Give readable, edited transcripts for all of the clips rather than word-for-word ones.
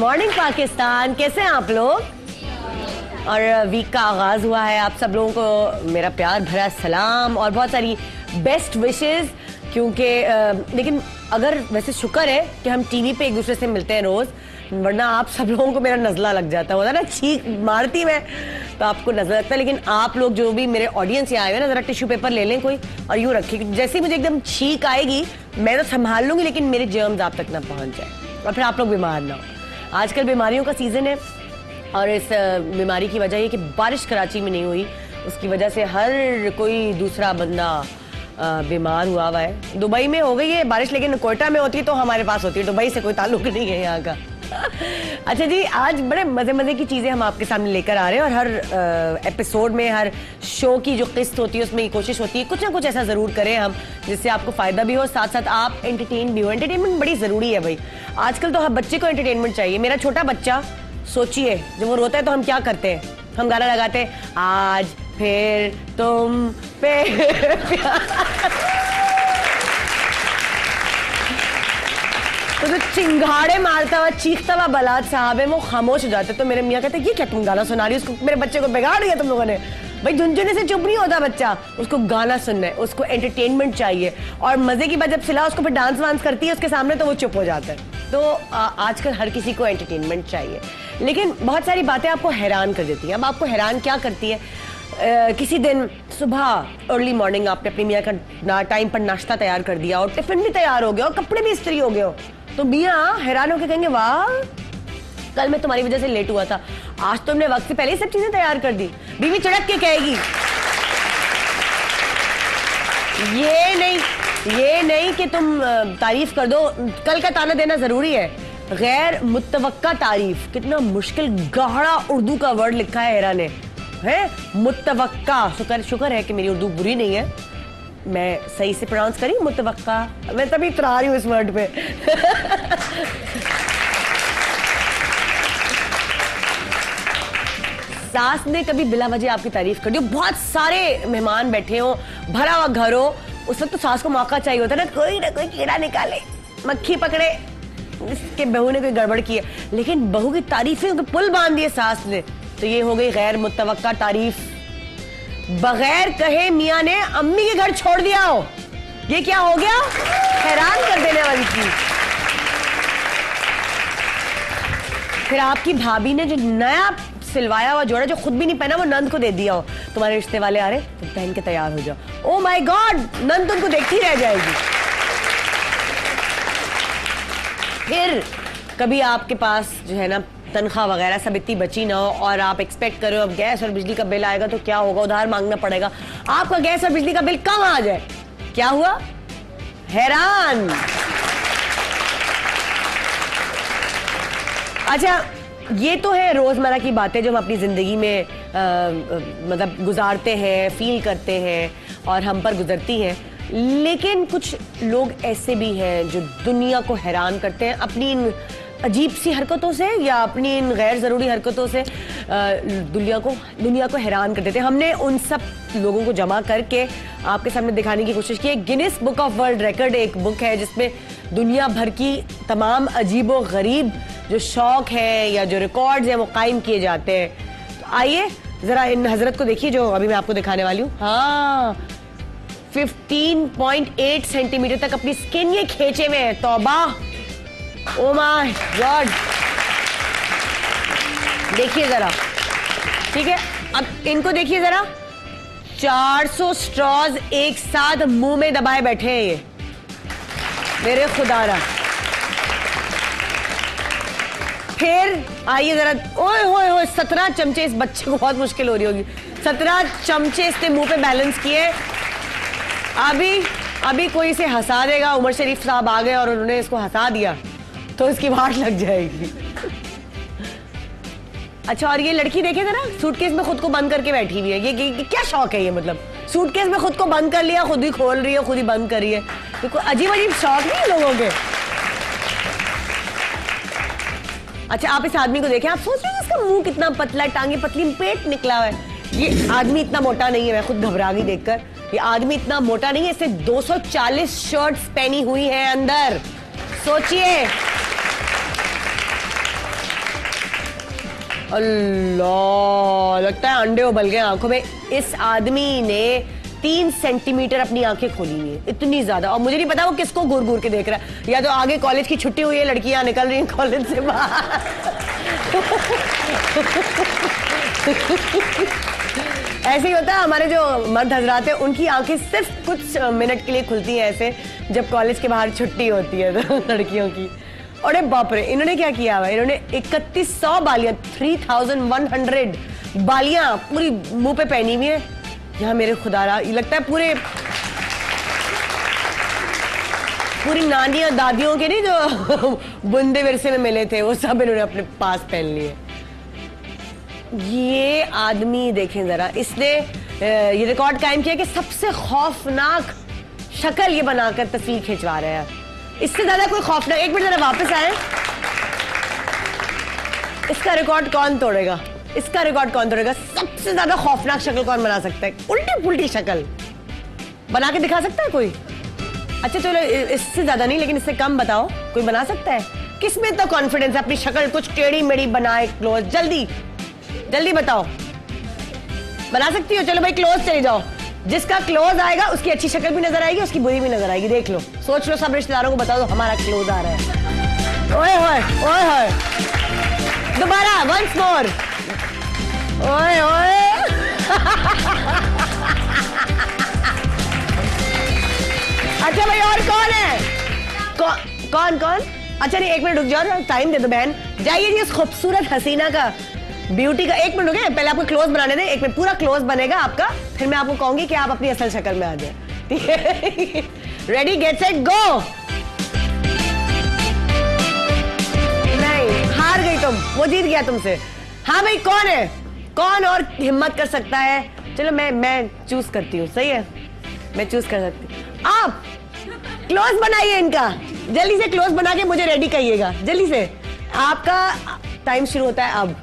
Morning Pakistan, कैसे हैं आप लोग? और वीक का आगाज हुआ है। आप सब लोगों को मेरा प्यार भरा सलाम और बहुत सारी बेस्ट विशेस। क्योंकि लेकिन अगर वैसे शुक्र है कि हम टीवी पे एक दूसरे से मिलते हैं रोज, वरना आप सब लोगों को मेरा नजला लग जाता होता ना, छींक मारती मैं तो आपको नजर लगता है। लेकिन आप लोग जो भी मेरे ऑडियंस यहाँ आए हुए ना, जरा टिश्यू पेपर ले लें कोई और यूँ रखिए, जैसे ही मुझे एकदम छींक आएगी मैं तो संभाल लूंगी, लेकिन मेरे जर्म्स आप तक ना पहुँच जाए और फिर आप लोग बीमार ना हो। आजकल बीमारियों का सीजन है और इस बीमारी की वजह ये कि बारिश कराची में नहीं हुई, उसकी वजह से हर कोई दूसरा बंदा बीमार हुआ है। दुबई में हो गई है बारिश, लेकिन कोयटा में होती है तो हमारे पास होती है, दुबई से कोई ताल्लुक नहीं है यहाँ का। अच्छा जी, आज बड़े मजे मजे की चीजें हम आपके सामने लेकर आ रहे हैं और हर एपिसोड में, हर शो की जो किस्त होती है उसमें ये कोशिश होती है कुछ ना कुछ ऐसा जरूर करें हम जिससे आपको फायदा भी हो, साथ साथ आप एंटरटेन भी हो। एंटरटेनमेंट बड़ी जरूरी है भाई, आजकल तो हर बच्चे को एंटरटेनमेंट चाहिए। मेरा छोटा बच्चा, सोचिए जब वो रोता है तो हम क्या करते हैं, हम गाना लगाते हैं, आज फिर तुम पे तो जो चिंगाड़े मारता हुआ चीखता हुआ बलात साहब है वो खामोश हो जाते। तो मेरे मियाँ कहते ये क्या तुम गाना सुना रही हो, उसको मेरे बच्चे को बिगाड़ दिया तुम लोगों ने। भाई झुनझुने से चुप नहीं होता बच्चा, उसको गाना सुनना है, उसको एंटरटेनमेंट चाहिए। और मजे की बात जब सिला उसको फिर डांस वांस करती है उसके सामने तो वो चुप हो जाता है। तो आजकल हर किसी को एंटरटेनमेंट चाहिए, लेकिन बहुत सारी बातें आपको हैरान कर देती हैं। अब आपको हैरान क्या करती है? किसी दिन सुबह अर्ली मॉर्निंग आपने अपनी मियाँ का टाइम पर नाश्ता तैयार कर दिया और टिफिन भी तैयार हो गया और कपड़े भी इस्त्री हो गए हो, तो मियाँ हैरान होकर कहेंगे वाह कल मैं तुम्हारी वजह से लेट हुआ था, आज तुमने वक्त से पहले ही सब चीजें तैयार कर दी। बीवी चढ़क के कहेगी ये नहीं कि तुम तारीफ कर दो, कल का ताना देना जरूरी है। गैर मुतवक्का तारीफ, कितना मुश्किल गाढ़ा उर्दू का वर्ड लिखा है हेरा ने, है मुतवक्का। शुक्र है कि मेरी उर्दू बुरी नहीं है, मैं सही से प्रोनाउंस करी मुतवक्का, मैं तभी इतरा रही हूँ इस वर्ड पे। सास ने कभी बिला वजह आपकी तारीफ कर दी, बहुत सारे मेहमान बैठे हो, भरा हुआ घर हो, उस वक्त तो सास को मौका चाहिए होता है ना कोई कीड़ा निकाले, मक्खी पकड़े, इसके बहू ने कोई गड़बड़ की है। लेकिन बहू की तारीफें के पुल बांध दिए सास ने, तो ये हो गई गैर मुतवक्का तारीफ। बगैर कहे मियाँ ने अम्मी के घर छोड़ दिया हो, ये क्या हो गया? हैरान कर देने वाली चीज। फिर आपकी भाभी ने जो नया सिलवाया हुआ जोड़ा जो खुद भी नहीं पहना वो नंद को दे दिया हो, तुम्हारे रिश्ते वाले आ रहे तो पहन के तैयार हो जाओ। ओह माय गॉड, नंद तुमको देखती रह जाएगी। फिर कभी आपके पास जो है ना तनख्वाह वगैरह सब इतनी बची ना हो और आप एक्सपेक्ट करो अब गैस और बिजली का बिल आएगा तो क्या होगा, उधार मांगना पड़ेगा, आपका गैस और बिजली का बिल कम आ जाए, क्या हुआ? हैरान। अच्छा, ये तो है रोजमर्रा की बातें जो हम अपनी जिंदगी में मतलब गुजारते हैं, फील करते हैं और हम पर गुजरती हैं। लेकिन कुछ लोग ऐसे भी हैं जो दुनिया को हैरान करते हैं अपनी इन अजीब सी हरकतों से या अपनी इन गैर ज़रूरी हरकतों से, दुनिया को हैरान कर देते हैं। हमने उन सब लोगों को जमा करके आपके सामने दिखाने की कोशिश की है। Guinness book of world record एक बुक है जिसमें दुनिया भर की तमाम अजीब व गरीब जो शौक है या जो रिकॉर्ड्स हैं वो कायम किए जाते हैं। तो आइए ज़रा इन हजरत को देखिए जो अभी मैं आपको दिखाने वाली हूँ। हाँ, 15.8 सेंटीमीटर तक अपनी स्किन ये खींचे हुए हैं, तौबा, ओ माय गॉड। देखिए जरा, ठीक है, अब इनको देखिए जरा, 400 स्ट्रॉज एक साथ मुंह में दबाए बैठे हैं ये, मेरे खुदारा। फिर आइए जरा, ओए होए होए, 17 चमचे, इस बच्चे को बहुत मुश्किल हो रही होगी, 17 चमचे इसने मुंह पे बैलेंस किए। अभी कोई इसे हंसा देगा, उमर शरीफ साहब आ गए और उन्होंने इसको हंसा दिया तो इसकी वाट लग जाएगी। अच्छा, और ये लड़की देखे जरा, सूटकेस में खुद को बंद करके बैठी हुई है, ये क्या शौक है ये? मतलब सूटकेस में खुद को बंद कर लिया, खुद ही खोल रही है, खुद ही बंद कर रही है, तो कोई अजीब अजीब शौक नहीं लोगों के। अच्छा, आप इस आदमी को देखें, आप सोच रहे हैं इसका मुंह कितना पतला, टांगे पतली, पेट निकला हुआ है। ये आदमी इतना मोटा नहीं है, मैं खुद घबरा गई देखकर। ये आदमी इतना मोटा नहीं है, इससे 240 शर्ट्स पहनी हुई है अंदर। सोचिए, अल्लाह, लगता है अंडे उबल गए आंखों में। इस आदमी ने 3 सेंटीमीटर अपनी आंखें खोली हैं, इतनी ज्यादा। और मुझे नहीं पता वो किसको घूर घूर के देख रहा है, या तो आगे कॉलेज की छुट्टी हुई है, लड़कियां निकल रही हैं कॉलेज से बाहर। ऐसे ही होता है, हमारे जो मर्द हजरात हैं उनकी आंखें सिर्फ कुछ मिनट के लिए खुलती हैं ऐसे, जब कॉलेज के बाहर छुट्टी होती है तो लड़कियों की। अरे बाप रे, इन्होंने क्या किया हुआ, इन्होंने 3100 बालियां, 3100 बालियां पूरी मुंह पे पहनी हुई है। यहाँ मेरे खुदारा, ये लगता है पूरी नानियां दादियों के नहीं जो बुंदे विरसे में मिले थे, वो सब इन्होंने अपने पास पहन लिए। ये आदमी देखें जरा, इसने ये रिकॉर्ड कायम किया कि सबसे खौफनाक शक्ल ये बनाकर तस्वीर खिंचवा रहे हैं। इससे ज्यादा कोई खौफनाक, एक मिनट जरा वापस आए, इसका रिकॉर्ड कौन तोड़ेगा? इसका रिकॉर्ड कौन तोड़ेगा? सबसे ज्यादा खौफनाक शक्ल कौन बना सकता है? उल्टी पुल्टी शक्ल बना के दिखा सकता है कोई? अच्छा चलो, इससे ज्यादा नहीं लेकिन इससे कम बताओ, कोई बना सकता है? किसमें तो कॉन्फिडेंस है अपनी शक्ल कुछ टेढ़ी मेढ़ी बनाए क्लोज? जल्दी जल्दी बताओ, बना सकती हो? चलो भाई क्लोज चले जाओ, जिसका क्लोज आएगा उसकी अच्छी शक्ल भी नजर आएगी, उसकी बुरी भी नजर आएगी। देख लो, सोच लो, सब रिश्तेदारों को बता दो हमारा क्लोज आ रहा है। ओए होए ओए होए, दोबारा वंस मोर, ओए ओए। अच्छा भाई, और कौन है? कौन कौन? अच्छा नहीं, एक मिनट रुक जाओ, टाइम दे दो बहन। जाइए जी उस खूबसूरत हसीना का, ब्यूटी का, एक मिनट रुके, पहले आपको क्लोज बनाने दें। एक मिनट, पूरा क्लोज बनेगा आपका, फिर मैं आपको कहूंगी कि आप अपनी असल शक्ल में आ जाए, ठीक है? रेडी, गेट सेट, गो। नहीं, हार गई तुम, वो जीत गया तुमसे। हाँ भाई, कौन है? कौन और हिम्मत कर सकता है? चलो मैं चूज करती हूँ, सही है, मैं चूज कर सकती हूँ। आप क्लोज बनाइए इनका, जल्दी से क्लोज बना के मुझे रेडी कहिएगा, जल्दी से। आपका टाइम शुरू होता है अब।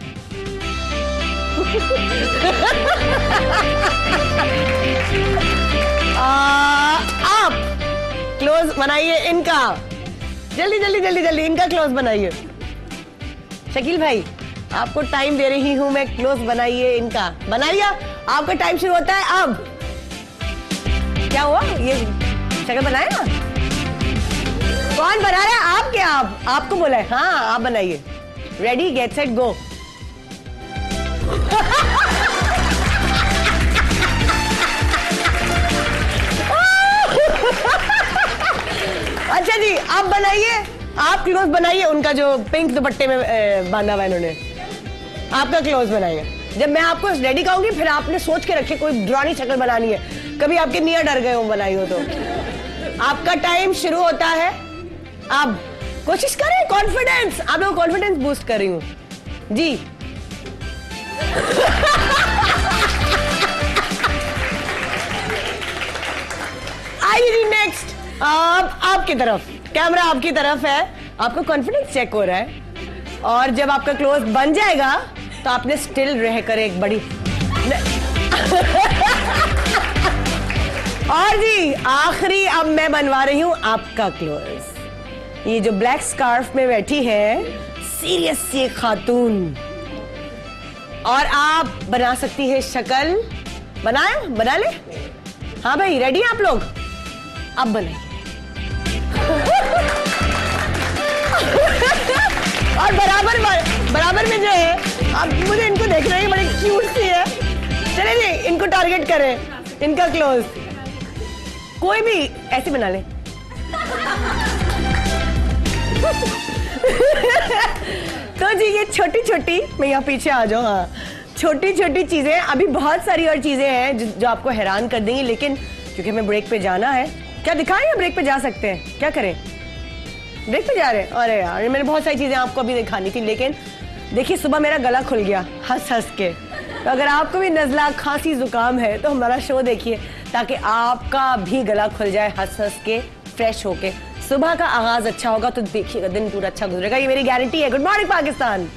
आप क्लोज बनाइए इनका, जल्दी जल्दी जल्दी जल्दी इनका क्लोज बनाइए। शकील भाई, आपको टाइम दे रही हूं मैं, क्लोज बनाइए इनका। बना लिया? आपका टाइम शुरू होता है अब। क्या हुआ? ये शक्ल बनाया ना? कौन बना रहा है? आप क्या? आपको बोला है? हाँ, आप बनाइए। रेडी, गेट सेट, गो। अच्छा जी, आप बनाइए, आप क्लोज बनाइए उनका जो पिंक दुपट्टे में बांधा हुआ इन्होंने, आपका क्लोज बनाइए। जब मैं आपको रेडी कहूंगी फिर आपने सोच के रखे कोई डरावनी शक्ल बनानी है, कभी आपके नियर डर गए हो बनाई हो तो। आपका टाइम शुरू होता है अब। कोशिश करें, कॉन्फिडेंस, आप लोग कॉन्फिडेंस बूस्ट कर रही हूं जी। आइए जी, नेक्स्ट। अब आपकी तरफ, कैमरा आपकी तरफ है, आपका कॉन्फिडेंस चेक हो रहा है। और जब आपका क्लोज बन जाएगा तो आपने स्टिल रहकर एक बड़ी और जी आखिरी, अब मैं बनवा रही हूं आपका क्लोज। ये जो ब्लैक स्कार्फ में बैठी है, सीरियस सी खातून, और आप बना सकती है शक्ल। बनाया? बना ले? हाँ भाई, रेडी आप लोग? अब बनाइए। और बराबर में जो है, अब मुझे इनको देखना है, बड़ी क्यूट सी है। चले जी, इनको टारगेट करें, इनका क्लोज। कोई भी ऐसे बना ले। तो जी ये छोटी छोटी, मैं यहाँ पीछे आ जाऊँ, हाँ, छोटी छोटी चीजें, अभी बहुत सारी और चीजें हैं जो आपको हैरान कर देंगी, लेकिन क्योंकि हमें ब्रेक पे जाना है। क्या दिखाएं या ब्रेक पे जा सकते हैं? क्या करें? ब्रेक पे जा रहे हैं? अरे यार, मैंने बहुत सारी चीजें आपको अभी दिखानी थी, लेकिन देखिए सुबह मेरा गला खुल गया हंस हंस के। तो अगर आपको भी नज़ला, खांसी, जुकाम है तो हमारा शो देखिए, ताकि आपका भी गला खुल जाए हंस हंस के, फ्रेश होके। सुबह का आगाज अच्छा होगा तो देखिएगा दिन पूरा अच्छा गुजरेगा, ये मेरी गारंटी है। Good morning Pakistan.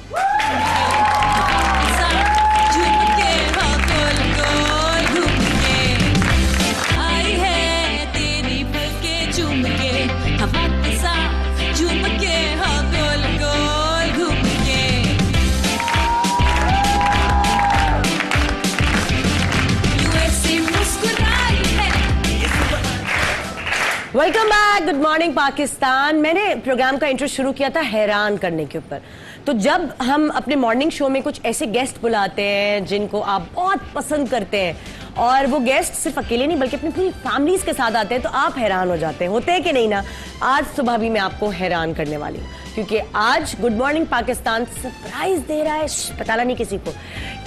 Welcome back, good morning Pakistan. मैंने प्रोग्राम का इंट्रो शुरू किया था हैरान करने के ऊपर। तो जब हम अपने मॉर्निंग शो में कुछ ऐसे गेस्ट बुलाते हैं जिनको आप बहुत पसंद करते हैं और वो गेस्ट सिर्फ अकेले नहीं बल्कि अपनी पूरी फैमिलीज के साथ आते हैं, तो आप हैरान हो जाते हैं। होते हैं कि नहीं ना? आज सुबह भी मैं आपको हैरान करने वाली हूँ क्योंकि आज गुड मॉर्निंग पाकिस्तान सरप्राइज दे रहा है, पता नहीं किसी को।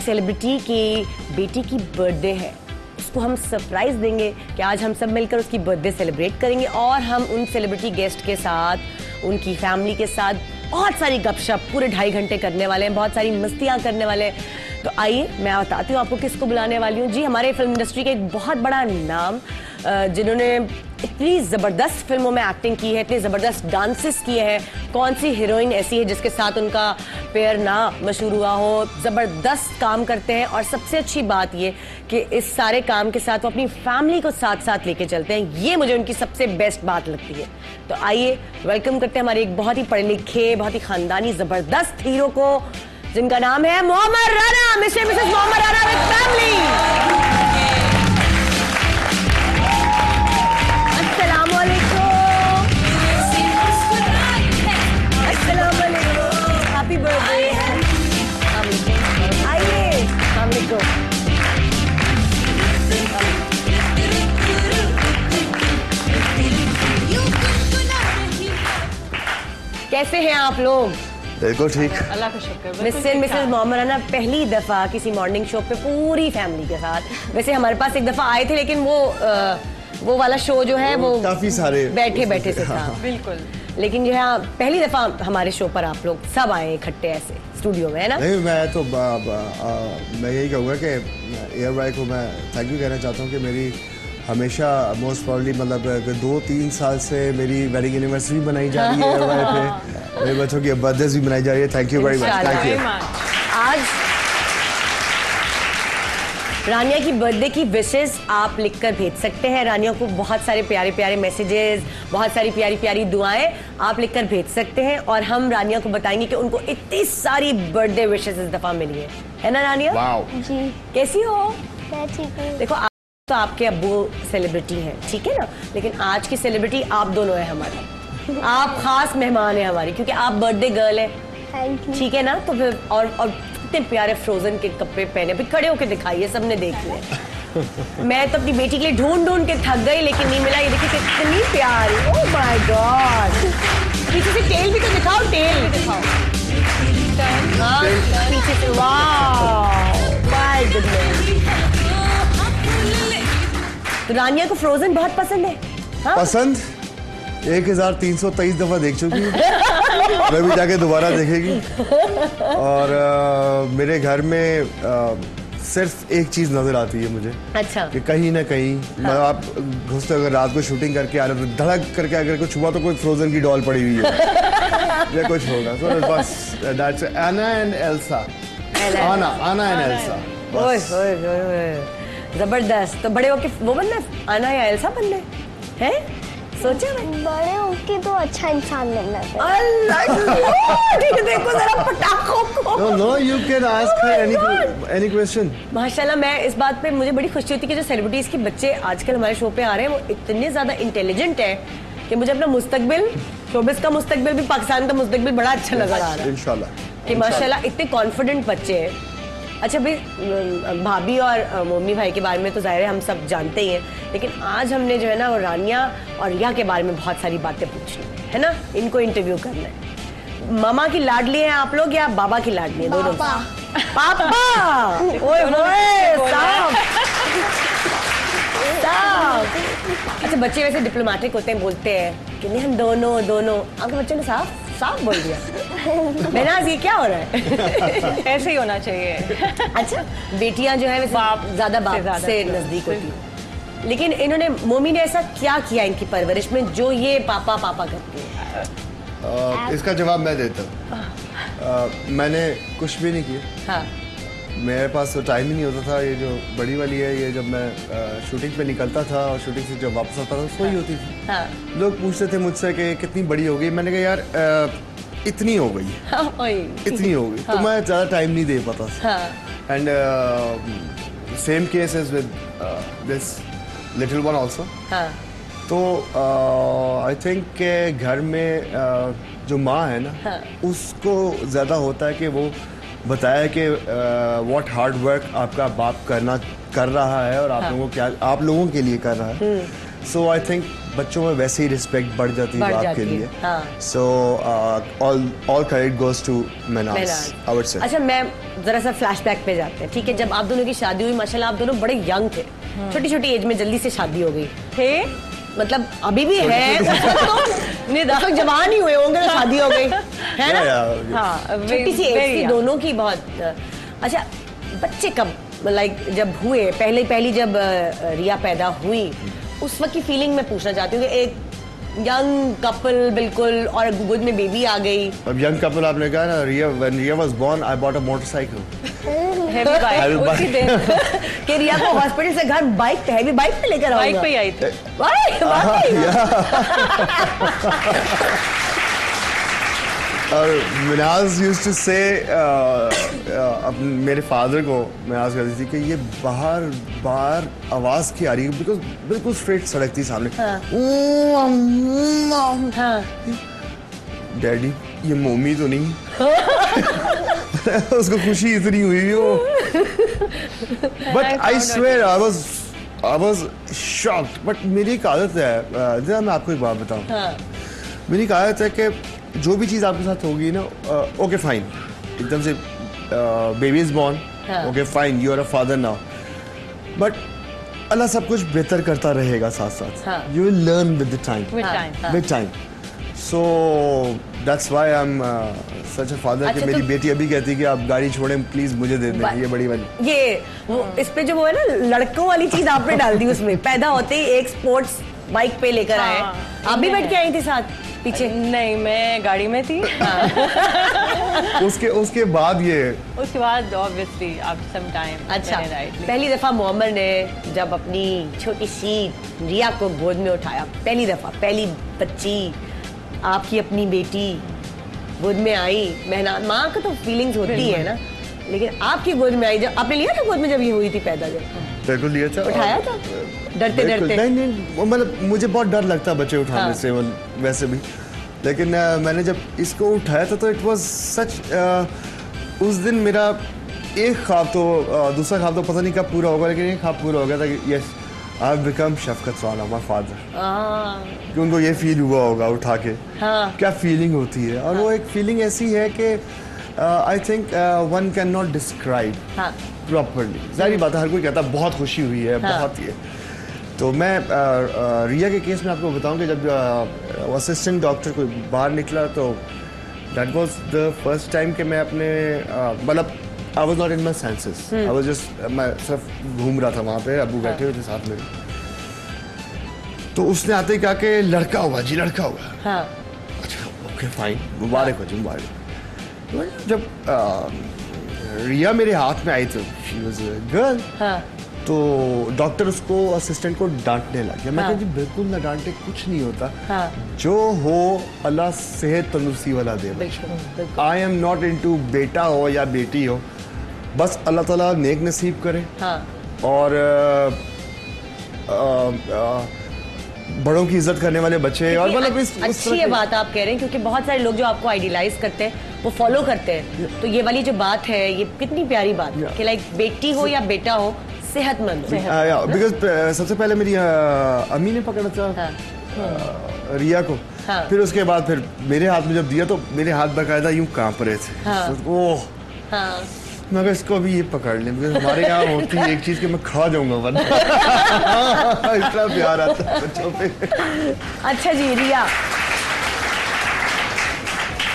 सेलिब्रिटी की बेटी की बर्थडे है, उसको हम सरप्राइज देंगे कि आज हम सब मिलकर उसकी बर्थडे सेलिब्रेट करेंगे और हम उन सेलिब्रिटी गेस्ट के साथ, उनकी फैमिली के साथ बहुत सारी गपशप पूरे 2.5 घंटे करने वाले हैं, बहुत सारी मस्तियां करने वाले हैं। तो आइए मैं बताती हूँ आपको किसको बुलाने वाली हूँ। जी, हमारे फिल्म इंडस्ट्री का एक बहुत बड़ा नाम, जिन्होंने इतनी ज़बरदस्त फिल्मों में एक्टिंग की है, इतने ज़बरदस्त डांसेस किए हैं। कौन सी हीरोइन ऐसी है जिसके साथ उनका पेयर ना मशहूर हुआ हो? ज़बरदस्त काम करते हैं और सबसे अच्छी बात ये कि इस सारे काम के साथ वो अपनी फैमिली को साथ साथ लेके चलते हैं। ये मुझे उनकी सबसे बेस्ट बात लगती है। तो आइए वेलकम करते हैं हमारे एक बहुत ही पढ़े लिखे, बहुत ही खानदानी ज़बरदस्त हीरो को, जिनका नाम है Mohammad Rana. Mister missus Mohammad Rana with family. Happy birthday. आइए, कैसे हैं आप लोग? बिल्कुल ठीक, अल्लाह का शुक्र। मिस्टर मिसेस मोहम्मद राना पहली दफा किसी मॉर्निंग शो पे पूरी फैमिली के साथ। वैसे हमारे पास एक दफा आए थे लेकिन वो वाला शो जो है वो काफी सारे बैठे से था। बिल्कुल। लेकिन जो है पहली दफा हमारे शो पर आप लोग सब आए इकट्ठे ऐसे स्टूडियो में, है ना? नहीं, मैं तो मैं यही कहूँगा कि एयरवाई को मैं थैंक यू कहना चाहता हूँ कि मेरी हमेशा मोस्ट प्रॉब्ली मतलब 2-3 साल से मेरी वेडिंग एनिवर्सरी बनाई जा रही है एयरवाई पे। मेरे बच्चों की बर्थडेज भी बनाई जा रही है। Thank you very much, thank you. आज रानिया की बर्थडे की विशेस आप लिखकर भेज सकते हैं। रानिया को बहुत सारे प्यारे प्यारे मैसेजेस, बहुत सारी प्यारी प्यारी दुआएं आप लिखकर भेज सकते हैं और हम रानिया को बताएंगे कि उनको इतनी सारी बर्थडे विशेस इस दफा मिली है ना रानिया? वाओ जी, कैसी हो? मैं ठीक हूँ। देखो, तो आपके अब्बू सेलिब्रिटी हैं, ठीक है ना, लेकिन आज की सेलिब्रिटी आप दोनों हैं हमारी। आप खास मेहमान हैं हमारी क्योंकि आप बर्थडे गर्ल है, थैंक यू। ठीक है ना? तो फिर और इतने प्यारे फ्रोजन के कपड़े पहने, फिर खड़े होके दिखाइए, सबने देख लिया। मैं तो अपनी बेटी के लिए ढूंढ के थक गई लेकिन नहीं मिला। ये देखिए कितनी प्यारी, ओह माय गॉड। पीछे से टेल भी तो दिखाओ, टेल भी दिखाओ। हाँ, पीछे से, वाह माय गुडनेस। तो रानिया को फ्रोजन बहुत पसंद है? हाँ? पसंद 1323 दफा देख चुकी हूँ। मैं भी जाके दोबारा देखेगी। और मेरे घर में सिर्फ एक चीज नजर आती है मुझे, अच्छा, कि कहीं ना कहीं मतलब आप घुसते अगर रात को शूटिंग करके आ रहे तो धड़क करके अगर कुछ हुआ तो कोई फ्रोजन की डॉल पड़ी हुई है या कुछ होगा। तो बस दैट्स आना एंड एल्सा, आना एंड एल्सा। ओए ओए ओए, जबरदस्त। तो बड़े होके वो बनना है, आना या एल्सा बनना है? सोचा मैं बड़े होके तो अच्छा इंसान बनना है। अल्लाह, देखो जरा पटाखों को। No, you can ask her any question. माशाल्लाह, मैं इस बात पे मुझे बड़ी खुशी होती है कि जो सेलिब्रिटीज के बच्चे आजकल हमारे शो पे आ रहे हैं वो इतने ज्यादा इंटेलिजेंट है कि मुझे अपना मुस्तकबिल, शोबिस का मुस्तकबिल भी, पाकिस्तान का मुस्तकबिल बड़ा अच्छा नजर आ रहा है इंशाल्लाह कि माशाल्लाह इतने कॉन्फिडेंट बच्चे हैं। अच्छा भाई, भाभी और मम्मी भाई के बारे में तो जाहिर है हम सब जानते ही हैं, लेकिन आज हमने जो है ना वो रानिया और रिया के बारे में बहुत सारी बातें पूछनी है ना, इनको इंटरव्यू करना है। मामा की लाडली हैं आप लोग या बाबा की लाडली है? दोनों। पापा। ओए ओए, साहब साहब। अच्छा, बच्चे वैसे डिप्लोमेटिक होते हैं, बोलते हैं कि नहीं हम दोनों। आपके बच्चे ने साफ बोल दिया। बेनाज, ये क्या हो रहा है? ऐसे ही होना चाहिए। अच्छा, बेटियां जो है वैसे ज्यादा बाप से नजदीक होती हैं, लेकिन इन्होंने, मोमी ने ऐसा क्या किया इनकी परवरिश में जो ये पापा करती है? इसका जवाब मैं देता हूँ। मैंने कुछ भी नहीं किया। हाँ, मेरे पास तो टाइम ही नहीं होता था। ये जो बड़ी वाली है, ये जब मैं शूटिंग पे निकलता था और शूटिंग से जब वापस आता था सोई होती थी। हाँ, लोग पूछते थे मुझसे कि कितनी बड़ी हो गई। मैंने कहा यार इतनी हो गई, इतनी हो गई। तो मैं ज़्यादा टाइम नहीं दे पाता। And same case is with this little one also. तो आई थिंक के घर में जो माँ है ना, हाँ. उसको ज़्यादा होता है कि वो बताया कि व्हाट हार्ड वर्क आपका बाप कर रहा है और आप लोगों क्या आप लोगों के लिए कर रहा है. सो आई थिंक बच्चों में वैसे ही रिस्पेक्ट बढ़ जाती है बाप के लिए. So all credit goes to Menaz I would say. अच्छा, मैं जरा सा फ्लैशबैक पे जाते हैं, ठीक है. जब आप दोनों की शादी हुई, माशाल्लाह आप दोनों बड़े यंग थे, छोटी छोटी एज में जल्दी से शादी हो गई थे. मतलब अभी भी है, तो जवान ही हुए होंगे तो शादी हो गई है ना. हाँ, छोटी सी एज थी दोनों की बहुत. अच्छा, बच्चे कब लाइक जब हुए, पहली जब रिया पैदा हुई, उस वक्त की फीलिंग मैं पूछना चाहती हूँ कि एक यंग कपल बिल्कुल और गोद में बेबी आ गई. अब यंग कपल आपने कहा ना, when Ria was born I bought a motorcycle. Heavy bike उसी दिन कि रिया को हॉस्पिटल से घर हैवी बाइक पे लेकर आऊंगा. बाइक पे ही आई थी. और मिनाज यूज्ड टू से मेरे फादर को मिनाज कहती थी कि ये बाहर आवाज की आ रही है, बिकॉज बिल्कुल स्ट्रेट सड़क थी सामने. डैडी ये मोमी तो नहीं. उसको खुशी इतनी हुई हो. But I swear I was shocked. But मेरी एक आदत है, जरा मैं आपको एक बात बताऊं. मेरी एक आदत है कि जो भी चीज़ आपके साथ होगी ना, ओके फाइन, एकदम से baby is born, okay fine, you are a father now, but Allah सब कुछ बेहतर करता रहेगा साथ साथ. You will learn with the time, with time. So that's why I am such a father. कि मेरी बेटी अभी कहती है कि आप गाड़ी छोड़ें प्लीज, मुझे दे दें ये बड़ी वाली. ये वो इस पे जो वो है ना, लड़कों वाली चीज आपने डाल दी उसमें. पैदा होते ही एक स्पोर्ट्स बाइक पे लेकर आए. आप भी बैठ के आई थी साथ पीछे? नहीं, मैं गाड़ी में थी. उसके बाद ऑब्वियसली आफ्टर सम टाइम. अच्छा, पहली दफा मोहम्मद ने जब अपनी छोटी सी रिया को गोद में उठाया, पहली दफा, पहली बच्ची आपकी अपनी बेटी गोद में आई, माँ को तो फीलिंग्स होती है ना, लेकिन आपकी गोद में आई. जब आपने लिया था गोद में जब ये हुई थी पैदा, जब बिल्कुल लिया था, उठाया था डरते? नहीं, मतलब मुझे बहुत डर लगता है बच्चे उठाने से वैसे भी. लेकिन मैंने जब इसको उठाया था तो इट वाज सच. उस दिन मेरा एक ख्वाब तो, दूसरा ख्वाब तो पता नहीं कब पूरा होगा, लेकिन एक ख्वाब पूरा हो गया था कि yes I have become Shafqat Rana, my father. कि उनको ये फील हुआ होगा उठा के. क्या फीलिंग होती है. और वो एक फीलिंग ऐसी है कि I think one can not describe properly. जाहिर बात है, हर कोई कहता है बहुत खुशी हुई है, बहुत ही है. तो मैं रिया के केस में आपको बताऊं कि जब असिस्टेंट डॉक्टर को बाहर निकला तो that was the first time कि मैं अपने मतलब I was not in my senses. I was just, मैं सिर्फ घूम रहा था वहाँ पे, अबू बैठे हुए थे साथ में. तो उसने आते ही कहा कि लड़का हुआ जी, लड़का हुआ. अच्छा ओके फाइन, मुबारक हो जी, मुबारक. जब रिया मेरे हाथ में आई थी, शी वाज अ गर्ल, तो डॉक्टर उसको असिस्टेंट को डांटने लग गया. मैं कहा जी बिल्कुल ना डांटे, कुछ नहीं होता. जो हो अल्लाह सेहत तंदुरुस्ती वाला दे. आई एम नॉट इनटू बेटा हो या बेटी हो, बस अल्लाह ताला नेक नसीब करे. और बड़ों की इज्जत करने वाले बच्चे. और मतलब अच्छी ये बात आप कह रहे हैं, क्योंकि बहुत सारे लोग जो आपको आइडियलाइज करते हैं वो फॉलो करते हैं. तो ये वाली जो बात है, ये कितनी प्यारी बात है कि लाइक बेटी हो या बेटा हो, सेहतमंद. बिकॉज सबसे पहले मेरी अम्मी ने पकड़ा था रिया को. फिर उसके बाद फिर मेरे हाथ में जब दिया तो मेरे हाथ बाकायदा यूं कांप रहे थे. ओह, मगर इसको अभी ये पकड़ लें, बिकॉज हमारे यहाँ होती है एक चीज कि मैं खा जाऊंगा वरना. इतना प्यार आता है बच्चों पे. अच्छा जी रिया,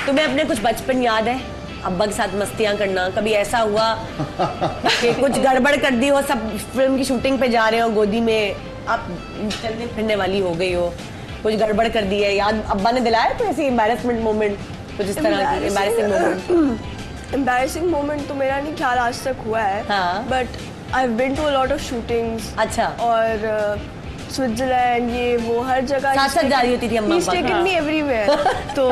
तुम्हें अपने कुछ बचपन याद है? अब्बा के साथ मस्तियां करना, कभी ऐसा हुआ कि कुछ गड़बड़ कर दी हो, सब फिल्म की शूटिंग पे जा रहे हो, गोदी में आप चलने फिरने वाली हो गई हो, कुछ गड़बड़ कर दी है, याद अब्बा ने दिलाया कोई ऐसी एम्बैरेसमेंट मोमेंट, कुछ इस तरह की एम्बैरेसिंग मोमेंट? एम्बैरेसिंग मोमेंट तो मेरा नहीं ख्याल आज तक हुआ है, but I have been to a lot of shootings. अच्छा. और स्विट्जरलैंड, ये वो हर जगह साथ साथ जा रही होती थी अम्मा. He's taken me everywhere. तो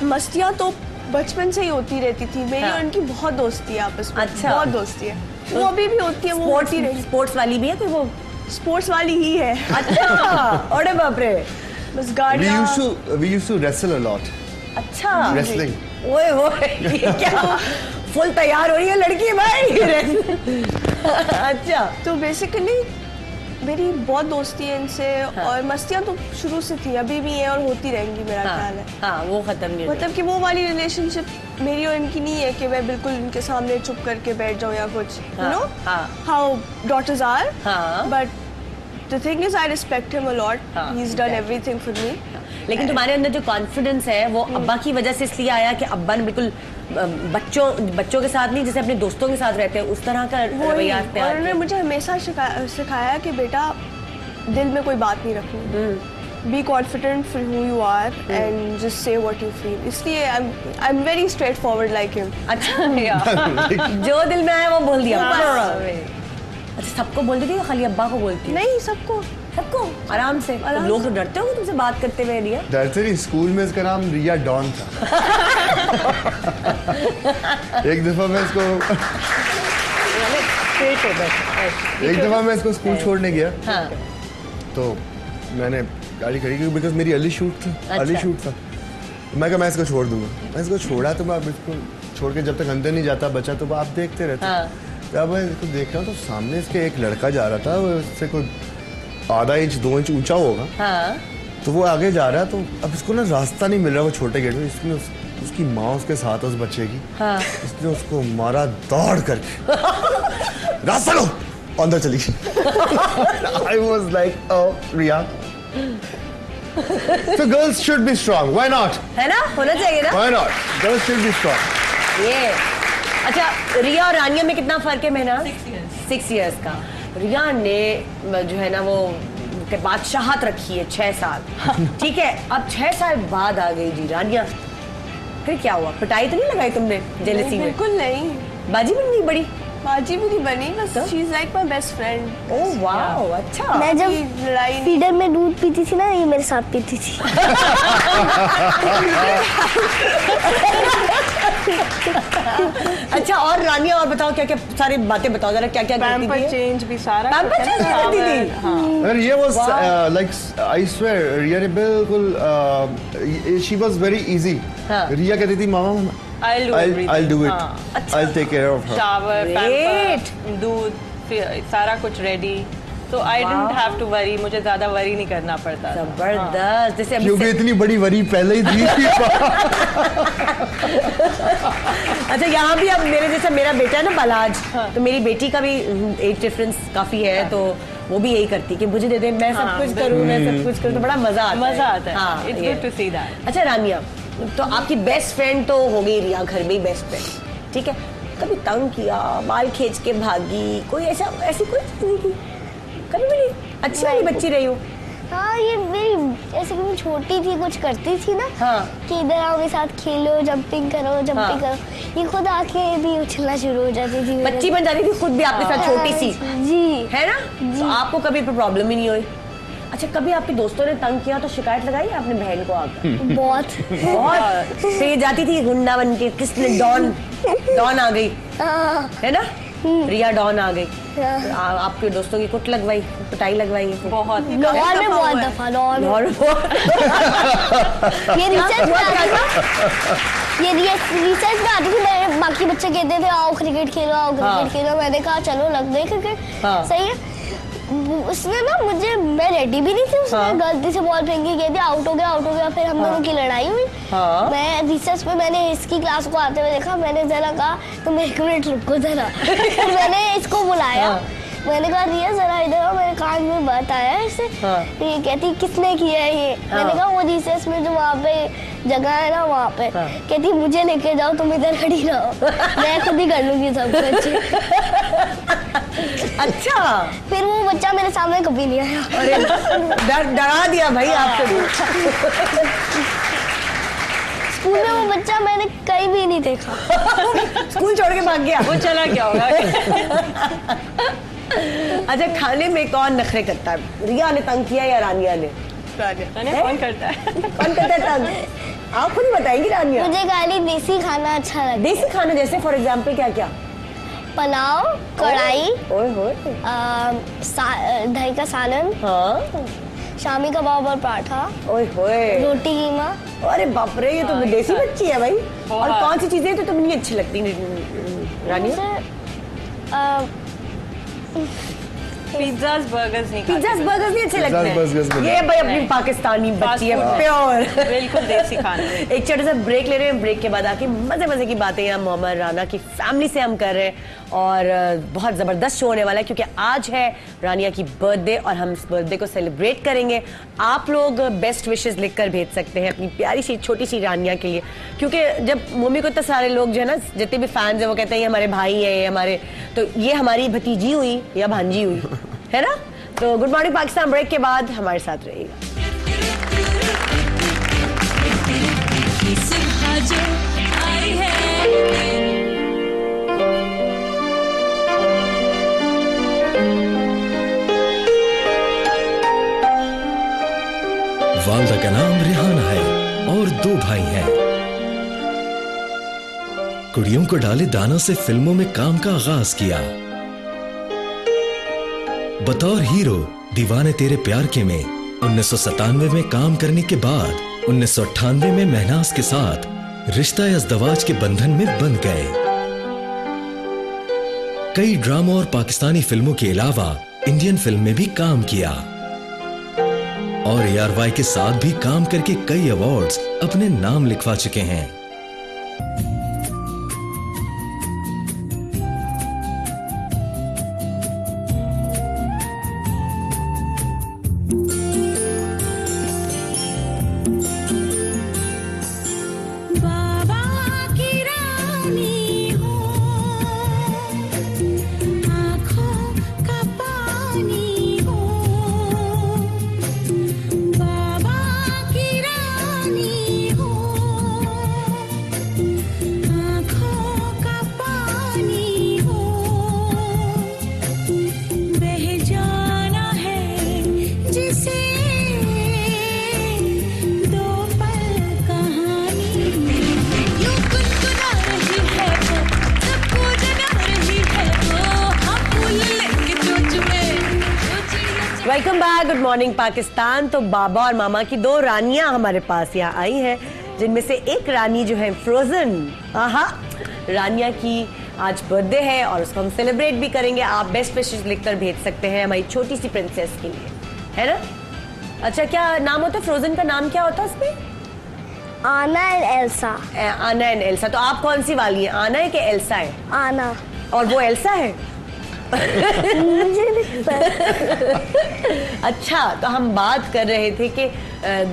मस्तियाँ तो बचपन से ही होती रहती थी. मेरी और उनकी बहुत दोस्ती है आपस में. अच्छा. बहुत दोस्ती है. वो अभी भी होती है. वो स्पोर्ट्स वाली भी है कोई? वो स्पोर्ट्स वाली ही है। अच्छा, अरे बाप रे, बस गाड़ियाँ। We used to wrestle a lot. अच्छा, Wrestling. ओए ओए, ये क्या फुल तैयार हो रही है लड़की भाई। अच्छा, तो बेसिकली मेरी बहुत दोस्ती है इनसे। हाँ। और मस्तियाँ तो शुरू से थी, अभी भी है और होती रहेंगी, मेरा ख्याल है। हाँ, वो खत्म नहीं मतलब कि वो वाली रिलेशनशिप मेरी और इनकी नहीं है कि मैं बिल्कुल इनके सामने चुप करके बैठ जाऊँ या कुछ, you know how daughters are. हाँ। But the thing is I respect him a lot, he is done everything for me. लेकिन तुम्हारे अंदर जो कॉन्फिडेंस है वो अब्बा की वजह से इसलिए आया कि अब्बा ने बिल्कुल बच्चों के साथ नहीं, जैसे अपने दोस्तों के साथ रहते हैं उस तरह का रवैया और उन्होंने मुझे हमेशा सिखाया कि बेटा दिल में कोई बात नहीं रखनी, be confident for who you are and just say what you feel. इसलिए I am very straightforward like him. अच्छा, जो दिल में आया वो बोल दिया। अच्छा, सबको बोल देती है खाली अब्बा को बोलती है? नहीं, सबको आराम से। लोग तो डरते होंगे तुमसे बात करते हुए। रिया डरते नहीं, स्कूल में इसका नाम रिया डॉन था। एक दफा मैं इसको स्कूल छोड़ने गया। हाँ। तो मैंने गाड़ी खड़ी की बिकॉज मेरी अर्ली शूट था। अच्छा। अर्ली शूट था, मैं कहा मैं इसको छोड़ दूंगा। मैं इसको छोड़ा तो मैं अब इसको छोड़ के जब तक अंदर नहीं जाता बचा तो आप देखते रहते। हाँ। जब मैं इसको देख रहा हूँ तो सामने इसके एक लड़का जा रहा था, वो उससे कोई आधा इंच 2 इंच ऊंचा होगा। हाँ। तो वो आगे जा रहा है, तो अब इसको ना रास्ता नहीं मिल रहा वो छोटे गेट में। इसने उसकी माँ उसके साथ उस बच्चे की। हाँ। इसने उसको मारा दौड़ करके। रास्ता लो, अंदर चली गई। I was like, oh Riya, so girls should be strong, why not? है ना, होना चाहिए ना। Why not? Girls should be strong. ये अच्छा, रिया और रानिया में कितना फर्क है महीना? 6 years का। रिया ने जो है ना वो बादशाहत रखी है 6 साल। ठीक है, अब 6 साल बाद आ गई जी रानिया। फिर क्या हुआ? पिटाई तो नहीं लगाई तुमने जेलसी में? बिल्कुल नहीं, बाजी भी नहीं बड़ी? बाजी भी नहीं बनी, बस she is like my best friend. Oh wow, अच्छा। मैं जब लड़ाई फीडर में दूध पीती थी ना, ये मेरे साथ पीती थी। अच्छा, और रानिया और बताओ क्या क्या सारी बातें बताओ जरा, क्या क्या करती पैम्पर थी? चेंज भी सारा पैम्पर चेंज भी करती थी? हाँ। And Riya was like, I swear, Riya ने बिल्कुल she was very easy. हाँ। रिया कहती थी मामा I'll do it. हाँ। I'll take care of her. Shower, Great. Pamper, दूध, फिर सारा कुछ रेडी। तो I didn't have to worry, मुझे ज्यादा वरी नहीं करना पड़ता था। जबरदस्त। जैसे अभी क्योंकि इतनी बड़ी वरी पहले ही थी। अच्छा, यहाँ भी अब मेरे जैसा मेरा बेटा है ना बलाज, तो मेरी बेटी का भी एज डिफरेंस काफी है, तो वो भी यही करती कि मुझे दे दे, मैं सब कुछ करूँ, मैं सब कुछ करूँ, तो बड़ा मजा आता है। है। It's good to see that. अच्छा रानिया, तो आपकी बेस्ट फ्रेंड तो हो गई रिया, घर में ही बेस्ट फ्रेंड, ठीक है। कभी तंग किया, बाल खींच के भागी, कोई ऐसी कोई चीज नहीं की? कभी भी नहीं? अच्छी वाली बच्ची रही हो? हाँ, ये मेरी ऐसे कि मैं छोटी थी कुछ करती थी ना। हाँ। कि इधर आओ, मेरे साथ खेलो, जंपिंग करो, जंपिंग करो। ये खुद आके भी उछलना शुरू हो जाती थी। बच्ची बन जाती थी खुद भी आपके साथ, छोटी सी, जी है ना? तो आपको कभी प्रॉब्लम ही नहीं हुई? अच्छा, कभी आपके दोस्तों ने तंग किया तो शिकायत लगाई आपने बहन को आकर? बहुत। फिर ये जाती थी गुंडा बन के, किसने डॉन आ गई, है ना? रिया डॉन आ गई, आपके दोस्तों की कुट लगवाई, पिटाई लगवाई? बहुत लाहौर में बहुत दफा, लाहौर में। ये रिसर्च में आती थी, ये रिसर्च में आती थी। मेरे बाकी बच्चे कहते थे आओ क्रिकेट खेलो, आओ क्रिकेट खेलो। मैंने कहा चलो लग गए क्रिकेट। सही है। उसने ना मुझे, मैं रेडी भी नहीं थी, उसने गलती से बॉल फेंकी, कहती आउट हो गया। फिर हम दोनों की लड़ाई हुई। मैं रिसर्च में मैंने इसकी क्लास को आते हुए देखा, मैंने जरा कहा तुम 1 मिनट रुको जरा। फिर मैंने इसको बुलाया, मैंने कहा रिया जरा इधर आओ, मेरे कान में बात आया है इससे। ये कहती किसने किया है ये? मैंने कहा वो रिसर्च में जो वहाँ पे जगह है ना वहाँ पे। कहती मुझे लेके जाओ, तुम इधर खड़ी रहो, मैं खुद ही कर लूंगी सब कुछ। अच्छा, फिर वो बच्चा मेरे सामने कभी नहीं आया। अरे डरा दिया भाई आपको। स्कूल में वो बच्चा मैंने कहीं भी नहीं देखा। स्कूल छोड़ के भाग गया? वो चला क्या होगा? अच्छा, खाने में कौन नखरे करता है? रिया ने तंग किया या रानिया ने? कौन करता है? कौन करता है तंग? आप खुद ही बताएंगी रानिया। मुझे खाली देसी खाना अच्छा लगता है। देसी खाना जैसे फॉर एग्जाम्पल क्या क्या? पुलाव, कढ़ाई, ओए होए, दही का सालन, हाँ, शामी कबाब और पराठा, ओए होए, रोटी कीमा। अरे बाप रे, ये तो विदेशी बच्ची है भाई। और बहुत। कौन सी चीजें तो तुम्हें नहीं अच्छी लगती रानी? पिज्जाज बर्गर्स नहीं खाते। पिज्जाज बर्गर्स नहीं अच्छे लगते burgers हैं। नहीं। ये भाई अपनी पाकिस्तानी बच्ची है, Fast food। प्योर। बिल्कुल देसी खाना। एक छोटा सा ब्रेक ले रहे हैं, ब्रेक के बाद आके मजे मजे की बातें यहाँ मोहम्मद राना की फैमिली से हम कर रहे हैं और बहुत जबरदस्त शो होने वाला है क्योंकि आज है रानिया की बर्थडे और हम इस बर्थडे को सेलिब्रेट करेंगे। आप लोग बेस्ट विशेस लिखकर भेज सकते हैं अपनी प्यारी सी छोटी सी रानिया के लिए, क्योंकि जब मम्मी को इतने सारे लोग जो है ना, जितने भी फैंस हैं वो कहते हैं ये हमारे भाई है, ये हमारे, तो ये हमारी भतीजी हुई या भांजी हुई, है ना। तो गुड मॉर्निंग पाकिस्तान ब्रेक के बाद हमारे साथ रहिएगा। वालदा का नाम रिहाना है और 2 भाई हैं। कुड़ियों को डाले दानों से फिल्मों में काम का आगाज किया। बतौर हीरो दीवाने तेरे प्यार के में 1997 में काम करने के बाद 1998 में महनाज के साथ रिश्ता अज़दवाज के बंधन में बंध गए। कई ड्रामों और पाकिस्तानी फिल्मों के अलावा इंडियन फिल्म में भी काम किया और ARY के साथ भी काम करके कई अवार्ड्स अपने नाम लिखवा चुके हैं। Welcome back, good morning Pakistan. तो बाबा और मामा की 2 रानियां हमारे पास यहाँ आई हैं, जिनमें से एक रानी जो है फ्रोजन। आहा, रानिया की आज बर्थडे है और उसको हम सेलिब्रेट भी करेंगे। आप बेस्ट विशेस लिखकर भेज सकते हैं हमारी छोटी सी प्रिंसेस के लिए, है ना। अच्छा, क्या नाम होता है फ्रोजन का? नाम क्या होता है उसमें? आना एंड एल्सा। आना एंड एल्सा। तो आप कौन सी वाली है, आना है कि एल्सा है? आना। और वो एल्सा है? मुझे नहीं पता। अच्छा, तो हम बात कर रहे थे कि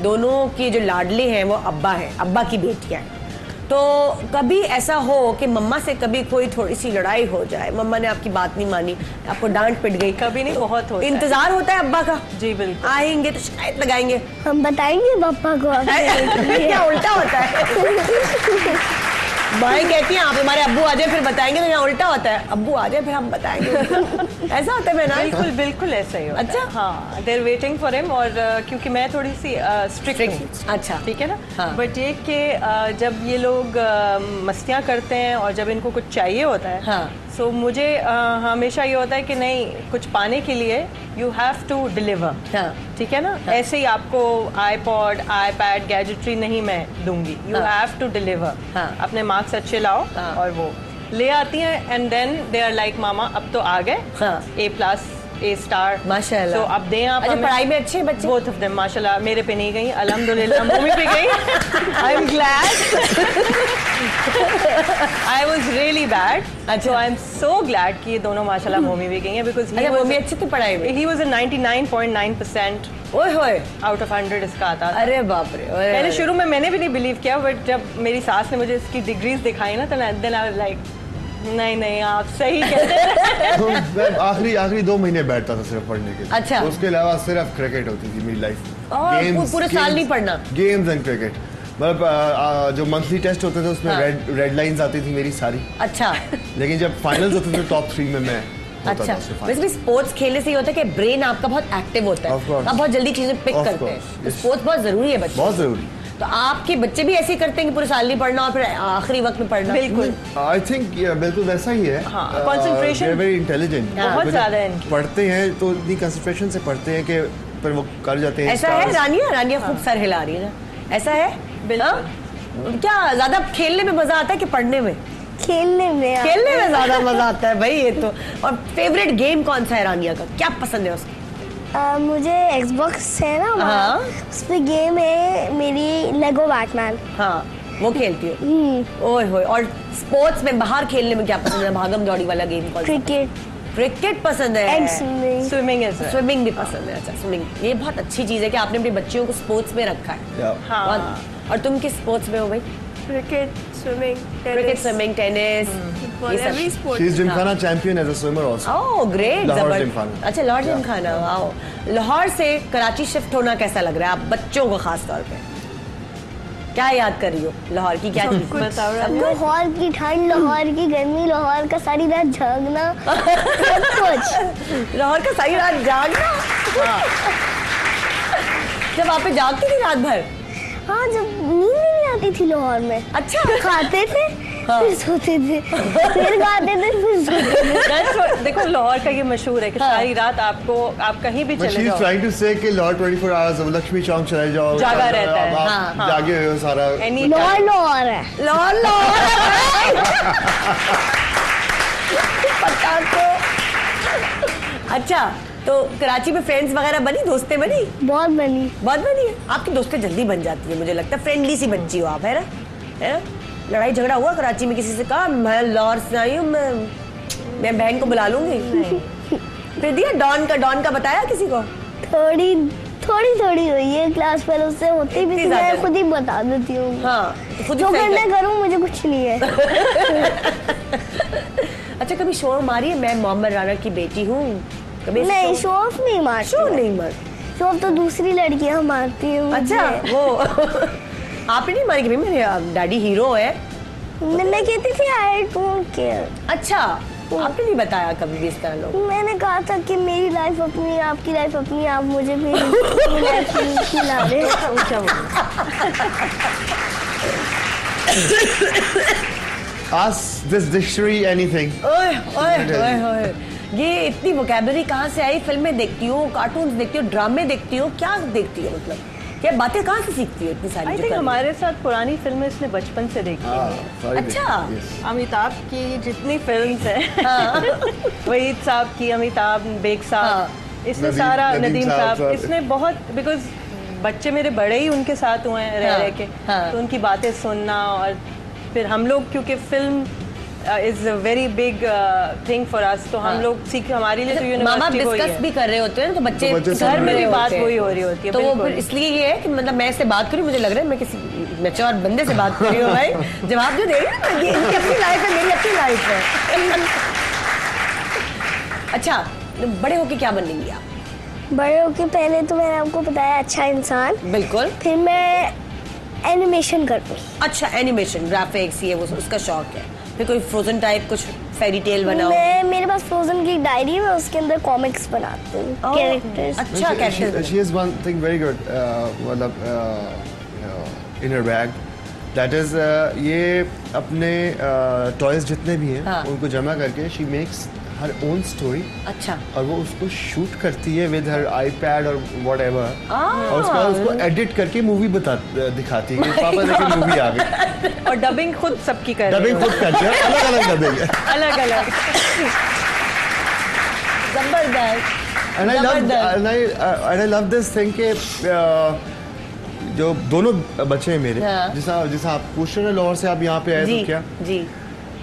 दोनों की जो लाडली हैं वो अब्बा है, अब्बा की बेटियां हैं। तो कभी ऐसा हो कि मम्मा से कभी कोई थोड़ी सी लड़ाई हो जाए, मम्मा ने आपकी बात नहीं मानी, आपको डांट पिट गई? कभी नहीं, बहुत होता है। इंतजार होता है अब्बा का? जी बिल्कुल। आएंगे तो शिकायत लगाएंगे, हम बताएंगे पापा को। क्या उल्टा होता है? भाई कहती हैं आप हमारे अब्बू आ जाए फिर बताएंगे, तो यहाँ उल्टा होता है, अब्बू आ जाए फिर हम बताएंगे। ऐसा होता है ना? बिल्कुल बिल्कुल ऐसा ही होता है। अच्छा, हाँ, देयर वेटिंग फॉर हिम। और क्योंकि मैं थोड़ी सी स्ट्रिक्ट हूँ। अच्छा, ठीक है ना। हाँ। बट ये कि जब ये लोग मस्तियाँ करते हैं और जब इनको कुछ चाहिए होता है, हाँ। सो मुझे हमेशा ये होता है कि नहीं, कुछ पाने के लिए यू हैव टू डिलीवर। हाँ। ठीक है ना। हाँ। ऐसे ही आपको iPod, iPad, गैजेटरी नहीं मैं दूंगी, यू हैव टू डिलीवर। हाँ। अपने मार्क्स अच्छे लाओ। हाँ। और वो ले आती हैं and then they are like mama अब तो आ गए। हाँ। A+, A*। माशाल्लाह। तो अब दें आप। अच्छा, पढ़ाई में अच्छे बच्चे? बोथ ऑफ देम माशाल्लाह। मेरे पे नहीं गई, अल्हम्दुलिल्लाह। मूवी पे गई। I am glad. I was really bad. अच्छा। आई एम सो ग्लैड कि ये दोनों माशाल्लाह मूवी भी गई हैं, बिकॉज़ अच्छा, मम्मी अच्छी थी पढ़ाई में? ही वाज अ 99.9% ओए होए, आउट ऑफ 100 इसका आता था। अरे बाप रे। पहले शुरू में मैंने भी नहीं बिलीव किया, बट जब मेरी सास ने मुझे इसकी डिग्रीज दिखाई ना, तो देन आई वाज लाइक नहीं नहीं आप सही कहते हैं। तो मैं आखिरी 2 महीने बैठता था सिर्फ पढ़ने के लिए। अच्छा। उसके अलावा सिर्फ क्रिकेट होती थी मेरी लाइफ। और पूरे साल नहीं पढ़ना? Games and cricket. मतलब जो मंथली टेस्ट होते थे उसमें हाँ। रेड लाइंस आती थी मेरी सारी। अच्छा। लेकिन जब फाइनल्स होते थे टॉप 3 में मैं होता अच्छा, था सिर्फ। बेसिकली स्पोर्ट्स खेलने से ये होता है कि ब्रेन आपका बहुत एक्टिव होता है, Of course. आप बहुत जल्दी चीजें पिक Of करते course, हैं। yes. स्पोर्ट्स बहुत जरूरी है बच्चों। बहुत जरूरी। तो आपके बच्चे भी ऐसे ही करते हैं कि पूरे साल नहीं पढ़ना और फिर आखिरी वक्त में पढ़ना? बिल्कुल, आई थिंक बिल्कुल वैसा ही है। कंसंट्रेशन वेरी इंटेलिजेंट, बहुत ज्यादा है इनकी। पढ़ते हैं तो इतनी कंसंट्रेशन से पढ़ते हैं कि फिर वो कर जाते हैं। ऐसा है रानिया खूब सर हिला रही है ना, ऐसा है? बिल्कुल। क्या ज्यादा खेलने में मजा आता है कि पढ़ने में? खेलने में ज्यादा मजा आता है भाई ये तो। और फेवरेट गेम कौन सा है रानिया का, क्या पसंद है उसको? मुझे Xbox है ना, हाँ। उसमें गेम है मेरी लेगो बैटमैन। हाँ, वो खेलती हो? ओए होए। और स्पोर्ट्स में बाहर खेलने में क्या पसंद है? भागम दौड़ी वाला गेम कौन सा? क्रिकेट पसंद है। स्विमिंग भी पसंद है। अच्छा, स्विमिंग ये बहुत अच्छी चीज है कि आपने अपने बच्चों को स्पोर्ट्स में रखा है। हाँ। और तुम किस स्पोर्ट्स में हो भाई? क्रिकेट, स्विमिंग, टेनिस, ये सब। She is Gymkhana champion as a swimmer also. Oh great. Lahore Gymkhana. अच्छा, लाहौर जिमखाना। वाओ। लाहौर से कराची शिफ्ट होना कैसा लग रहा है आप बच्चों को खास तौर पे? क्या याद कर रही हो लाहौर की? क्या चीज बताओ? लाहौर की ठंड, लाहौर की गर्मी, लाहौर का सारी रात जागना, सब कुछ। लाहौर का सारी रात जागना? जब आप जागती थी रात भर? हाँ, जब नींद नहीं आती थी लाहौर में। अच्छा। खाते थे फिर सोते थे, फिर खाते थे फिर सोते थे। देखो लाहौर का ये मशहूर है कि सारी रात आप कहीं भी चले जाओ। ट्राइंग टू से कि लाहौर 24 आवर्स लक्ष्मी चौक चले जाओ, जागा रहता है। आप जागे हुए हो सारा। लाहौर है। पता तो। अच्छा, तो कराची में फ्रेंड्स वगैरह बनी, दोस्तें बनी? बहुत बनी है। आपकी दोस्तें जल्दी बन जाती है मुझे लगता है, फ्रेंडली सी बच्ची हो आप, है ना? लड़ाई झगड़ा हुआ कराची में किसी से? कहा मैं लाहौर से आई हूँ, मैं बहन को बुला लूंगी? फिर दिया डॉन का बताया किसी को? थोड़ी हुई है क्लास पर, उससे होती भी मैं खुद ही बता देती हूँ। हाँ, जो करना करूँ, मुझे कुछ नहीं है। अच्छा, कभी शोर मारी है मैं मोहम्मद राना की बेटी हूँ? नहीं, शोर नहीं मारती। शोर तो दूसरी लड़कियाँ मारती हैं। अच्छा, वो आपने नहीं मारी? कि मेरे डैडी हीरो है। मैं कहती थी आई डोंट केयर। अच्छा, आपने नहीं बताया कभी भी इस तरह लोग? मैंने कहा था कि मेरी लाइफ अपनी, आपकी लाइफ अपनी, आप मुझे भी खिला रहे। Ask this dictionary anything. ओए, ये इतनी वोकैबुलरी कहाँ से आई? फिल्में देखती हो, कार्टून्स देखती हो, ड्रामे देखती हो, क्या देखती हो? मतलब क्या बातें कहाँ से सीखती हो इतनी सारी? आई थिंक हमारे साथ पुरानी फिल्में इसने बचपन से देखी हैं। अच्छा। अमिताभ की जितनी फिल्म्स हैं, वहीद साहब की, अमिताभ, बेग साहब, इसने सारा, नदीम साहब, इसने बहुत, बिकॉज बच्चे मेरे बड़े ही उनके साथ हुए हैं रह के, तो उनकी बातें सुनना। और फिर हम लोग, क्योंकि film is a very big thing for us, तो हम लोग सीख, हमारे लिए तो यूनिवर्सिटी हो डिस्कस भी कर रहे होते हैं तो बच्चे घर में भी बात वही हो रही होती है। तो वो फिर इसलिए ये है कि मतलब मैं इससे बात करूँ, मुझे लग रहा है मैं किसी मैच्योर बंदे से बात कर रही हूँ। भाई जवाब जो दे रही है, इनकी अपनी लाइफ है, मेरी अपनी लाइफ है। अच्छा, बड़े होके क्या बनेंगी आप? बड़े होके पहले तो मैंने आपको बताया अच्छा इंसान। बिल्कुल। फिर मैं एनिमेशन करूँ। अच्छा, एनिमेशन, ग्राफिक्स, ये वो उसका शौक है। फिर कोई फ्रोजन टाइप कुछ फेरी टेल बनाओ? मेरे पास फ्रोजन की डायरी है, उसके अंदर कॉमिक्स बनाती हूँ, कैरेक्टर्स। अच्छा, characters. She has one thing very good, मतलब in her bag, that is ये अपने टॉयज जितने भी हैं उनको जमा करके she makes her own story। अच्छा। और वो उसको शूट करती है with her iPad और whatever, और उसका उसको एडिट करके मूवी दिखाती है कि पापा देखिए मूवी आ गई। और डबिंग खुद सबकी कर रही है। डबिंग खुद करती है, अलग-अलग डबिंग है। अलग-अलग। जबरदस्त। And I love this thing कि जो दोनों बच्चे हैं मेरे, जैसा आप पूछ रहे हैं लाहौर से आप यहाँ पे आए तो क्या? जी।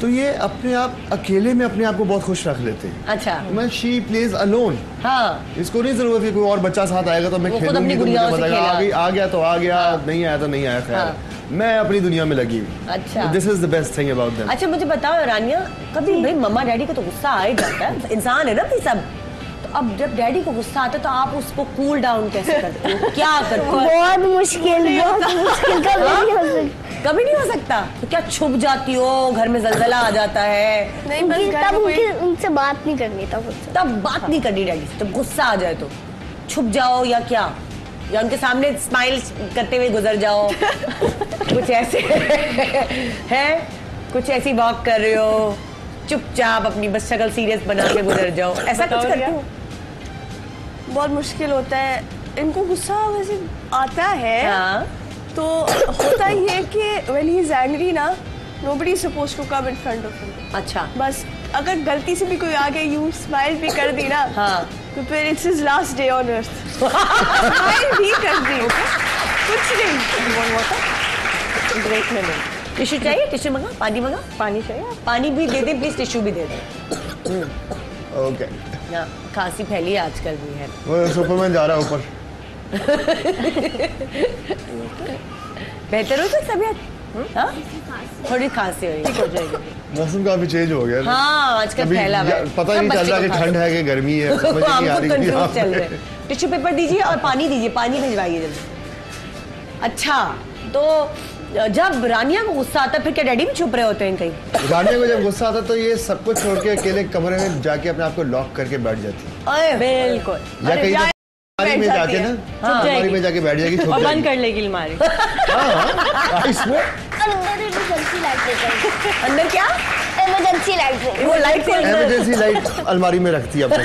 तो ये अपने आप अकेले में अपने आप को बहुत खुश रख लेते हैं। अच्छा। मैं शी प्लेज अलोन। हाँ। इसको नहीं जरूरत है कोई और बच्चा साथ आएगा तो मैं खेलूंगी, तो मुझे बताएगा आ गया तो आ गया, नहीं आया तो नहीं आया, खैर मैं अपनी दुनिया में लगी हुई। अच्छा। This is the best thing about them. अच्छा, मुझे बताओ रानिया, कभी भाई मम्मा डैडी को तो गुस्सा आ ही जाता है, इंसान है ना भाई सब, तो अब जब डैडी को गुस्सा आता है तो आप उसको कूल डाउन कैसे करते हो? क्या करते हो? बहुत मुश्किल कभी नहीं हो सकता। तो क्या छुप जाती हो, घर में जलजला आ जाता है? नहीं, तब उनसे बात नहीं करनी, तब बात नहीं करनी डैडी से। जब गुस्सा आ जाए तो छुप जाओ या क्या? या उनके सामने स्माइल करते हुए गुजर जाओ? कुछ ऐसे है, कुछ ऐसी वॉक कर रहे हो, चुपचाप अपनी बस शक्ल सीरियस बना के गुजर जाओ, ऐसा कुछ करते हो? बहुत मुश्किल होता है, इनको गुस्सा वैसे आता है। हाँ। तो होता ही है कि when he is angry ना, nobody is supposed to come in front of him. अच्छा। बस अगर गलती से भी कोई आगे यूं स्माइल भी कर दी ना, हाँ। तो फिर it's his last day on earth. Smile भी कर दी, कुछ नहीं। ब्रेक में नहीं। टिश्यू चाहिए? टिश्यू मंगा, पानी मंगा? पानी चाहिए? पानी भी दे दे प्लीज, टिश्यू भी दे दे। ओके। खांसी फैली आजकल भी है। वो सुपरमैन जा रहा है ऊपर। बेहतर हो तो तबियत? हाँ? थोड़ी खांसी हो रही है, हो जाएगी। मौसम काफी चेंज हो गया। हाँ, आजकल फैला हुआ है। पता ही नहीं चल रहा कि ठंड है कि गर्मी है, समझ नहीं आ रही। चल रहे। टिश्यू पेपर दीजिए और पानी दीजिए, पानी भिजवाइए जल्दी। अच्छा, तो जब रानिया को गुस्सा आता है फिर क्या डैडी भी छुप रहे होते हैं कहीं? रानिया को जब गुस्सा आता तो ये सब कुछ छोड़ के अकेले कमरे में जाके अपने आप को लॉक करके बैठ जाती है। बिल्कुल। या कहीं अलमारी में जाके ना, अलमारी में जाके बैठ जाएगी, और बंद कर लेगी अलमारी। इसमें अंदर इमरजेंसी लाइट लेकर। अंदर क्या? Emergency light. वो लाइट से इमरजेंसी लाइट अलमारी में रखती है अपने।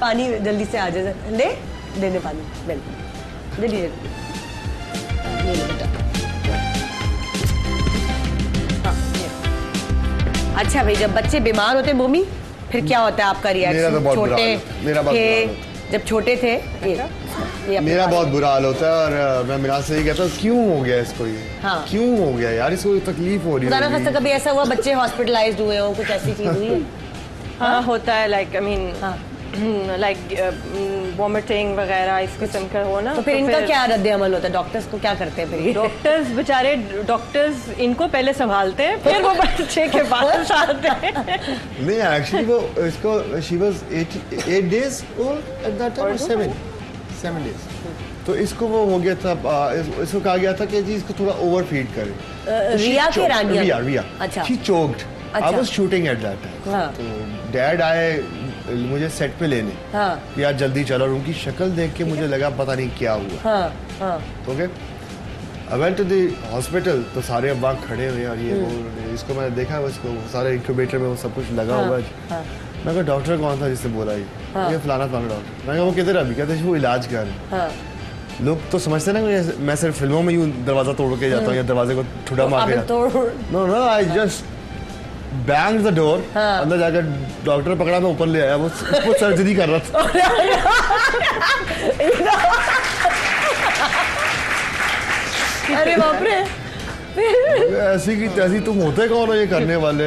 पानी जल्दी से आ जाए, ले दे दे पानी, जल्दी जल्दी। अच्छा भाई, जब बच्चे बीमार होते हैं मम्मी, फिर क्या होता है आपका रिएक्शन? छोटे जब छोटे थे मेरा बहुत बुरा हाल होता है, और मैं मिराज से ये कहता हूँ क्यों हो गया इसको ये? हाँ। क्यों हो गया यार, इसको तकलीफ हो रही है? कभी ऐसा हुआ बच्चे हॉस्पिटलाइज्ड हुए हो, कुछ ऐसी चीज हुई है? हाँ, होता है, like I mean like vomiting वगैरह इस किस्म का हो ना। तो फिर इनका क्या रद्द अमल होता है? डॉक्टर्स को क्या करते हैं फिर? डॉक्टर्स बेचारे, डॉक्टर्स इनको पहले संभालते हैं, फिर वो बच्चे के पास आते हैं। नहीं, एक्चुअली वो इसको she was 8 days old at that time, 7 days। तो इसको वो हो गया था, इसको कहा गया था कि जी इसको थोड़ा ओवर फीड करें। रिया के रानिया? रिया। अच्छा। She choked. I was shooting at that time. तो डैड आए मुझे सेट पे लेने। हाँ। यार जल्दी चलो, और उनकी शक्ल देख के मुझे लगा पता नहीं क्या हुआ। हाँ, हाँ। Okay, I went to the hospital, तो सारे अब वहाँ खड़े हुए और ये वो, इसको मैंने देखा, इसको सारे इंक्यूबेटर में वो सब कुछ लगा हुआ है। हाँ। मैं कहा डॉक्टर कौन था जिससे बोला ये फलाना डॉक्टर। मैं कहा वो किधर अभी? कहते वो इलाज कर रहे हैं। हाँ। लोग तो समझते ना मैं सिर्फ फिल्मों में यूँ दरवाजा तोड़ के जाता हूँ या दरवाजे को ठुडा मार के। No, I just bang the door. अंदर जाकर डॉक्टर पकड़ा, मैं ऊपर ले आया, वो सर्जरी कर रहा था। अरे बाप रे। ऐसी की तैसी तुम होते कौन हो ये करने वाले?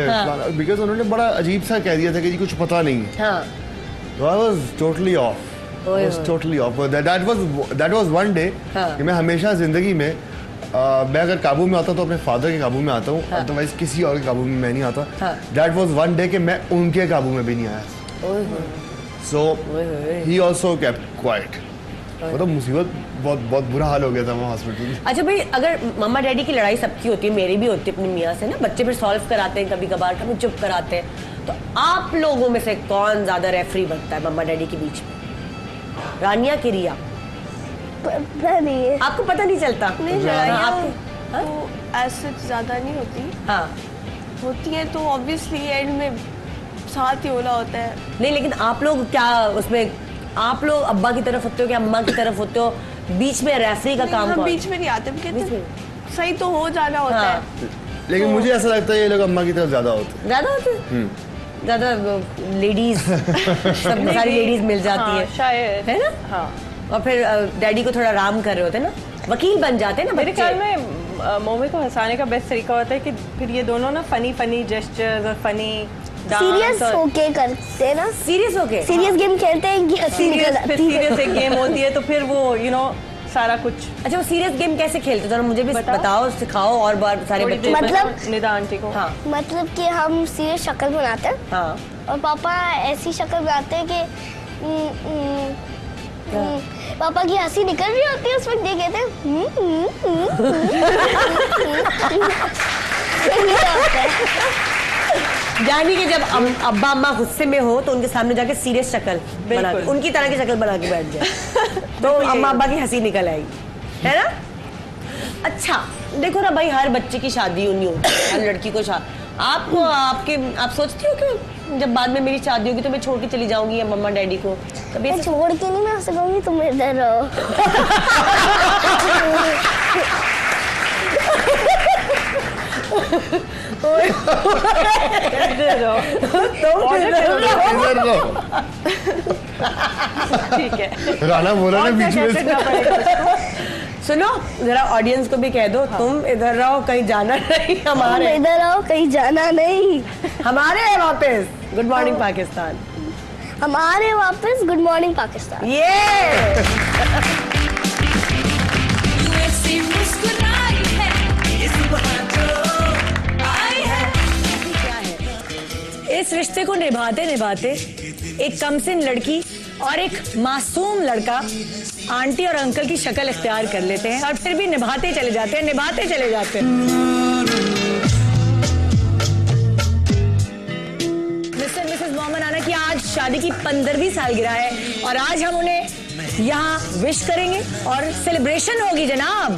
बिकॉज उन्होंने बड़ा अजीब सा कह दिया था कि जी कुछ पता नहीं है। तो I was totally off. That was one day कि मैं हमेशा जिंदगी में मैं अगर काबू में आता तो अपने फादर के काबू में आता हूँ, अदरवाइज किसी और के काबू में मैं नहीं आता। That was one day कि मैं उनके काबू में भी नहीं आया। So he also kept quiet। मतलब मुसीबत, बहुत बुरा हाल हो गया था वहाँ हॉस्पिटल में। अच्छा भाई, अगर मम्मा डैडी की लड़ाई सबकी होती है, मेरी भी होती है अपनी मियाँ से ना, बच्चे फिर सॉल्व कराते हैं कभी कभार, कभी चुप कराते हैं, तो आप लोगों में से कौन ज्यादा रेफरी बनता है मम्मा डैडी के बीच में? रानिया की रिया? पता नहीं है, आपको पता नहीं चलता? नहीं, लड़ाइयाँ तो ऐसे ज्यादा नहीं होती। हाँ, होती है तो ऑब्वियसली एंड में साथ ही होना होता है। नहीं, लेकिन आप लोग क्या उसमें, आप लोग अब्बा की तरफ होते हो कि अम्मा की तरफ होते हो? बीच में रेफरी का काम कौन? बीच में नहीं आते, सही तो हो जाना होता है। लेकिन मुझे ऐसा लगता है ये लोग अम्मा की तरफ ज्यादा होते हैं। ज्यादा लेडीज, सब सारी लेडीज मिल जाती है शायद, है ना? हाँ। और फिर डैडी को थोड़ा आराम कर रहे होते हैं ना, वकील बन जाते हैं ना। मेरे ख्याल में मोमी को हंसाने का बेस्ट तरीका होता है कि फिर ये दोनों ना फनी जेस्चर्स और फनी सीरियस होके करते हैं ना, सीरियस होके सीरियस गेम खेलते हैं, सीरियस एक गेम होती है, तो फिर वो सारा कुछ। अच्छा, वो सीरियस गेम कैसे खेलते हो? मुझे भी बताओ, सिखाओ और बार सारे बच्चों। मतलब निदा आंटी को। हाँ। मतलब कि हम सीरियस शक्ल बनाते हैं। हाँ। और पापा ऐसी शक्ल बनाते हैं कि पापा की हंसी निकल रही होती है, उस वक्त ये कहते हैं यानी कि जब अब्बा अम्मा गुस्से में हो तो उनके सामने जाके सीरियस शक्ल बना के, उनकी तरह की शक्ल बना के बैठ जाए तो अम्मा अब्बा की हंसी निकल आएगी, है ना? अच्छा देखो ना भाई, हर बच्चे की शादी नहीं होती, हर लड़की को आपको आप सोचती हो कि जब बाद में मेरी शादी होगी तो मैं छोड़ के चली जाऊंगी या मम्मा डैडी को? कभी मैं छोड़ के नहीं, मैं उससे कहूंगी तुम इधर रहो। ठीक है, राना बोला ना बीच में। सुनो जरा ऑडियंस को भी कह दो, तुम इधर रहो कहीं जाना नहीं, हमारे इधर रहो कहीं जाना नहीं, हमारे वापस गुड मॉर्निंग पाकिस्तान, हमारे वापस गुड मॉर्निंग पाकिस्तान। इस रिश्ते को निभाते निभाते एक कमसिन लड़की और एक मासूम लड़का आंटी और अंकल की शक्ल इख्तियार कर लेते हैं और फिर भी निभाते चले जाते हैं, निभाते चले जाते हैं। मिस्टर मिसेस मोहम्मद राना की आज शादी की 15वीं सालगिरह है और आज हम उन्हें यहाँ विश करेंगे और सेलिब्रेशन होगी जनाब।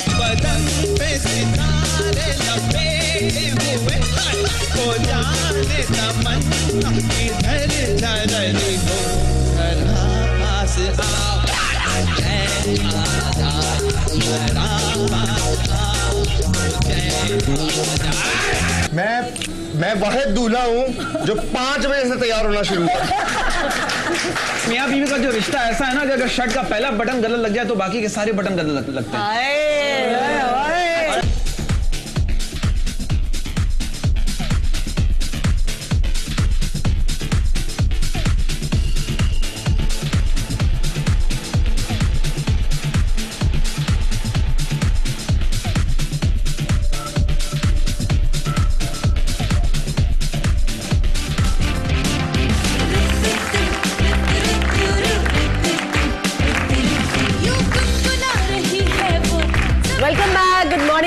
मैं वाहिद दूल्हा हूँ जो 5 बजे से तैयार होना शुरू कर। मियाँ बीवी का जो रिश्ता ऐसा है ना कि अगर शर्ट का पहला बटन गलत लग जाए तो बाकी के सारे बटन गलत लगते हैं।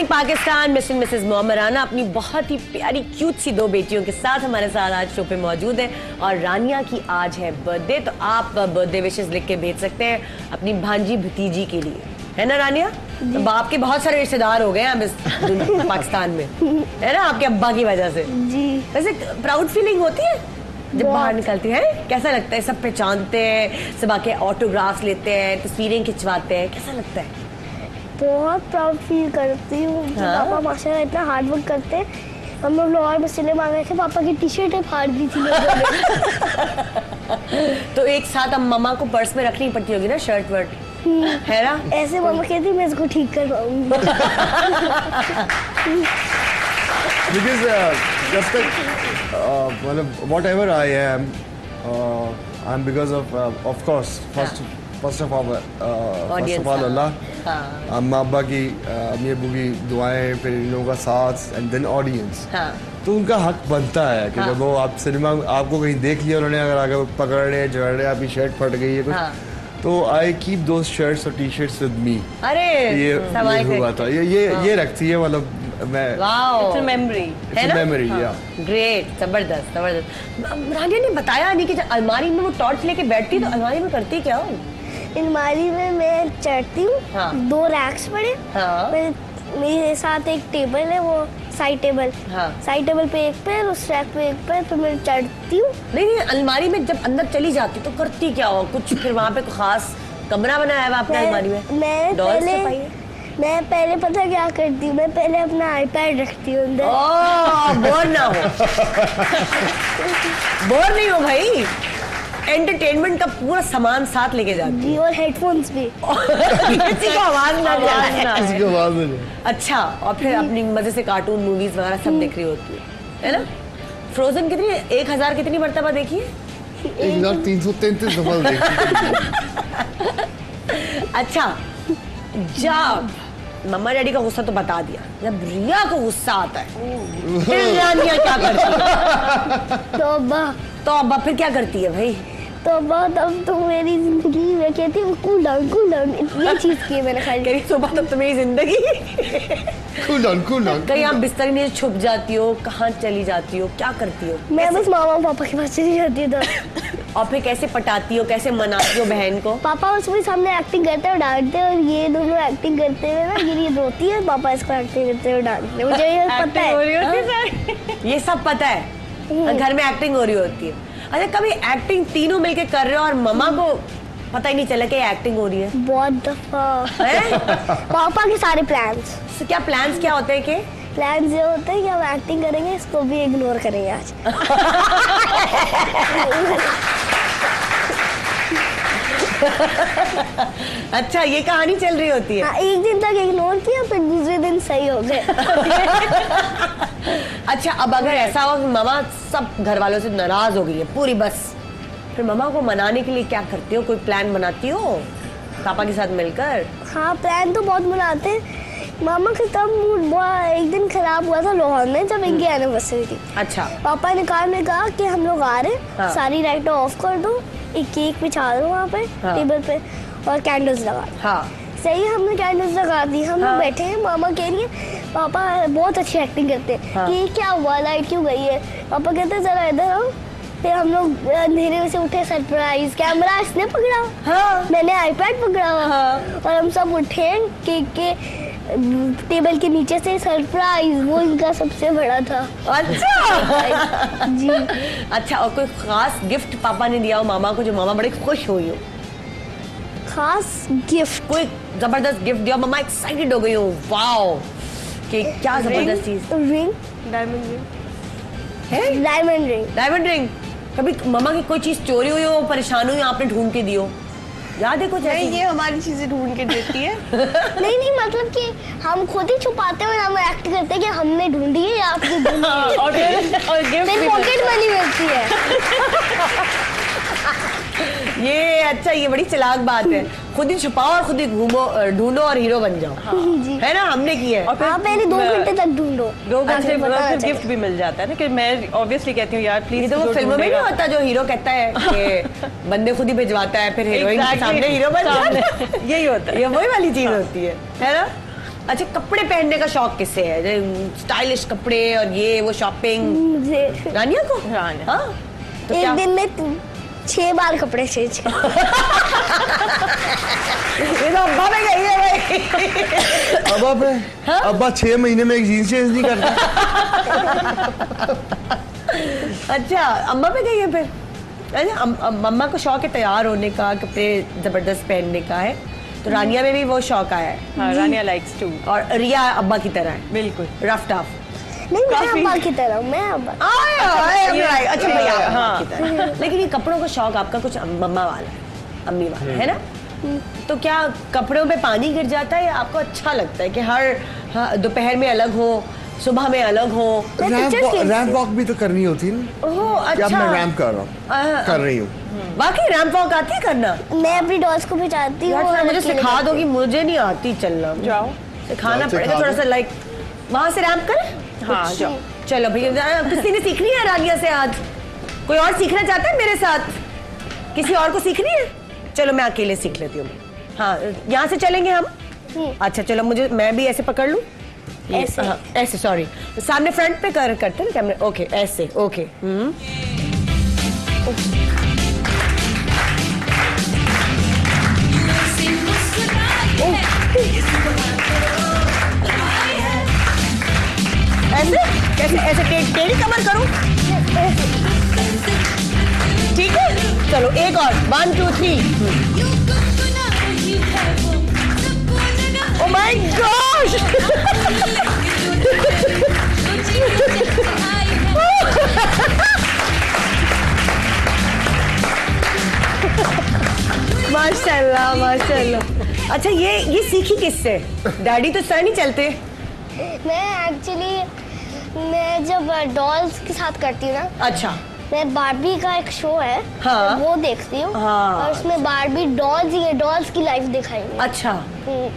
पाकिस्तान, मिस्टर मिसेस मोहम्मद राना अपनी बहुत ही प्यारी क्यूट सी 2 बेटियों के साथ हमारे साथ आज शो पे मौजूद है और रानिया की आज है बर्थडे, तो आप बर्थडे विशेस लिख के भेज सकते हैं अपनी भांजी भतीजी के लिए, है ना रानिया? तो बाप के बहुत सारे रिश्तेदार हो गए हैं अब इस पाकिस्तान में, है ना, आपके अब्बा की वजह से जी। वैसे प्राउड फीलिंग होती है जब बाहर निकलती है? कैसा लगता है? सब पहचानते हैं, सब आके ऑटोग्राफ्स लेते हैं, तस्वीरें खिंचवाते हैं, कैसा लगता है? बहुत प्राउड फील करती हूँ। पापा माशाल्लाह इतना हार्ड वर्क करते हैं। हम लोग लाहौर में सिले मांग रहे थे, पापा की टी-शर्टें फाड़ दी थी लोगों ने। तो एक साथ अब मम्मा को पर्स में रखनी पड़ती होगी ना शर्ट वर्ट, है ना? ऐसे मम्मा कहती मैं इसको ठीक कर पाऊंगी। Because जब तक मतलब whatever I am, I'm because of course first of all Allah, अम्मा अब्बा की, अम्मी अब्बू की दुआएं, फिर इन लोगों का साथ एंड देन ऑडियंस। तो उनका हक बनता है कि जब वो आप सिनेमा आपको कहीं देख लिया उन्होंने, अगर आगे पकड़ रहे झगड़ रहे, आपकी शर्ट फट गई है कुछ, तो आई कीप दोज शर्ट्स और टी शर्ट्स विद मी। अरे ये हुआ था, ये रखती है, मतलब मैं मेमोरी है ना? मेमोरी, या ग्रेट, जबरदस्त जबरदस्त। रानिया ने बताया नहीं कि जब अलमारी में वो टॉर्च लेके बैठती तो अलमारी में करती क्या हो? अलमारी में मैं चढ़ती हूँ, 2 रैक्स पड़े, मेरे साथ एक टेबल है, वो साइड टेबल, साइड टेबल पे एक पैर, उस रैक पे एक पैर, फिर मैं चढ़ती हूँ। नहीं, अलमारी में जब अंदर चली जाती तो करती क्या हो? कुछ फिर वहाँ पे खास कमरा बनाया है आपने अलमारी में? मैं पहले पता क्या करती हूँ, मैं पहले अपना आईपैड रखती हूँ अंदर। बोर ना हो। बोर नहीं हो भाई, एंटरटेनमेंट का पूरा सामान साथ लेके जाती जी, और हेडफोन्स भी। किसी को आवाज ना जाए। अच्छा, और फिर अपनी मजे से कार्टून मूवीज वगैरह सब देख रही होती है ना? फ्रोजन कितनी 1000 कितनी मर्तबा देखी है? 1333 दफा देखी। अच्छा, जब मम्मा डैडी का गुस्सा तो बता दिया, जब रिया को गुस्सा आता है फिर रानिया क्या करती है? तो अब्बा फिर क्या करती है भाई? तो तब तो मेरी जिंदगी में कहती हूँ कूल डाउन ये चीज की मैंने खाली। कह रही सुबह तब तो मेरी जिंदगी कूल डाउन कहीं आप बिस्तर में छुप जाती हो, कहाँ चली जाती हो, क्या करती हो? मैं बस मामा पापा के पास चली जाती हूँ। और फिर कैसे पटाती हो, कैसे मनाती हो बहन को? पापा उसमें सामने एक्टिंग करते हैं और डांटते हैं, और ये दोनों एक्टिंग करते हुए ना गिरी रोती है, पापा इसको एक्टिंग करते हुए डांटते हैं। मुझे ये पता है, ये सब पता है, घर में एक्टिंग हो रही होती है। अच्छा, कभी एक्टिंग तीनों मिलके कर रहे हो और मम्मा को पता ही नहीं चला कि एक्टिंग हो रही है? बहुत दफा। पापा के सारे प्लान्स। क्या प्लान्स क्या होते हैं? कि प्लान्स ये होते हैं कि हम एक्टिंग करेंगे, इसको भी इग्नोर करेंगे आज। अच्छा, ये कहानी चल रही होती है? हाँ, एक दिन तक इग्नोर किया, फिर दूसरे दिन सही हो गए। अच्छा, अब अगर ऐसा हो कि मामा सब घर वालों से नाराज हो गई है पूरी बस, फिर मामा को मनाने के लिए क्या करती हो? कोई प्लान बनाती हो पापा के साथ मिलकर? हाँ, प्लान तो बहुत बनाते हैं। मामा का तब मूड एक दिन खराब हुआ था लाहौर में, जब इनकी एनिवर्सरी थी। अच्छा। पापा ने कहा कि हम लोग आ रहे हैं, हाँ। सारी लाइटें ऑफ कर दो, एक केक बिछा दो वहाँ पे, हाँ। टेबल पे, और कैंडल्स लगा दो। हाँ। सही है, हमने कैंडल्स लगा दी। हम लोग हाँ। बैठे हैं, मामा कह रही है पापा बहुत अच्छी एक्टिंग करते हैं। हाँ। कि क्या हुआ, लाइट क्यों गई है? पापा कहते हैं जरा इधर आओ। फिर हम लोग अंधेरे में से उठे, सरप्राइज कैमरा इसने पकड़ा, हाँ। मैंने आईपैड पकड़ा, हाँ। और हम सब उठे केक के टेबल के नीचे से। सरप्राइज वो इनका सबसे बड़ा था। अच्छा। जी। अच्छा, और कोई खास गिफ्ट पापा ने दिया हो मामा को जो मामा बड़े खुश हुई हो? खास गिफ्ट? कोई जबरदस्त गिफ्ट दिया, मामा एक्साइटेड हो गई हो, वाओ कि क्या जबरदस्त चीज? रिंग, डायमंड रिंग है? Diamond ring. Diamond ring. कभी मामा की कोई चीज चोरी हुई हो, परेशान हुई, आपने ढूंढ के दियो? याद है कुछ ऐसी? नहीं, ये हमारी चीजें ढूंढ के देती है। नहीं, मतलब कि हम खुद ही छुपाते हैं और हम एक्ट करते हैं कि हमने ढूंढी है या आपने ढूंढी है। और गिफ्ट फिर पॉकेट मनी मिलती है। ये अच्छा, ये बड़ी चालाक बात है। खुद ही छुपाओ और खुद ही घूमो, ढूंढो और हीरो बन जाओ। जी। है ना, हमने किया है। और फिर हाँ, पहले 2 घंटे तक ढूंढो। 2 घंटे अच्छा, बाद फिर पता गिफ्ट भी मिल जाता है ना, कि मैं ऑब्वियसली कहती हूँ यार प्लीज। ये तो वो फिल्मों में नहीं होता जो हीरो कहता है कि बंदे खुद ही भिजवाता है, फिर हीरोइन के सामने हीरो बन जाता है। यही होता है। ये वही वाली चीज होती है ना? अच्छा, कपड़े पहनने का शौक किससे है? स्टाइलिश कपड़े और ये वो शॉपिंग मुझे रानिया को? रानिया। हाँ, तो एक क्या? दिन में 6 बार कपड़े चेंज कर। ये तो अब्बा में गई है भाई। अब्बा पे? हाँ? अब्बा 6 महीने में एक जीन्स चेंज नहीं करता। अच्छा, अम्मा पे गई है फिर? अच्छा, मम्मा को शौक है तैयार होने का, कपड़े जबरदस्त पहनने का है, तो रानिया में भी वो शौक आया है। हाँ, रानिया लाइक्स टू। और रिया अब्बा की तरह है, बिल्कुल रफ टफ। नहीं, मैं काफी। अब्बा की तरह, मैं अब्बा। अच्छा भैया, हाँ। अब्बा की तरह। लेकिन ये कपड़ों का शौक आपका कुछ मम्मा वाला है, अम्मी वाला है ना? तो क्या कपड़ों पे पानी गिर जाता है या आपको अच्छा लगता है कि हर दोपहर में अलग हो, सुबह में अलग हो? रैंप वॉक भी तो करनी होती है ना। ओह, कि अब अच्छा। मैं रैंप कर रहा हूँ, कर रही हूँ। बाकी रैंप वॉक आती है करना? मैं अपनी डॉल्स को भी चाहती हूँ। यार, थोड़ा और मुझे अकेले सिखा करती दो कि मुझे नहीं आती चलना। जाओ, सिखाना जाओ, पड़ेगा सिखा थोड़ा दो। सा, लाइक वहां से रैंप करें? हाँ जाओ। चलो भैया, किसी ने सीखनी है रानिया से आज? कोई और सीखना चाहता है मेरे साथ? किसी और को सीखनी है? चलो मैं अकेले सीख लेती हूँ। हाँ, यहाँ से चलेंगे हम? अच्छा चलो, मैं भी ऐसे पकड़ लूँ? ऐसे? हाँ, ऐसे, सॉरी, सामने फ्रंट पे करते हैं कैमरे। ओके, ऐसे, ओके। ऐसे कैसे? ऐसे टेढ़ी कमर करूं? ठीक है, चलो एक और, 1 2 3। Oh my gosh! माशाल्लाह माशाल्लाह। अच्छा, ये सीखी किससे? डैडी तो सर नहीं चलते। मैं जब डॉल्स के साथ करती हूँ ना, अच्छा, मैं बारबी का एक शो है, हाँ। वो देखती हूँ। हाँ। और उसमें बारबी डॉल्स की लाइफ दिखाई है। अच्छा,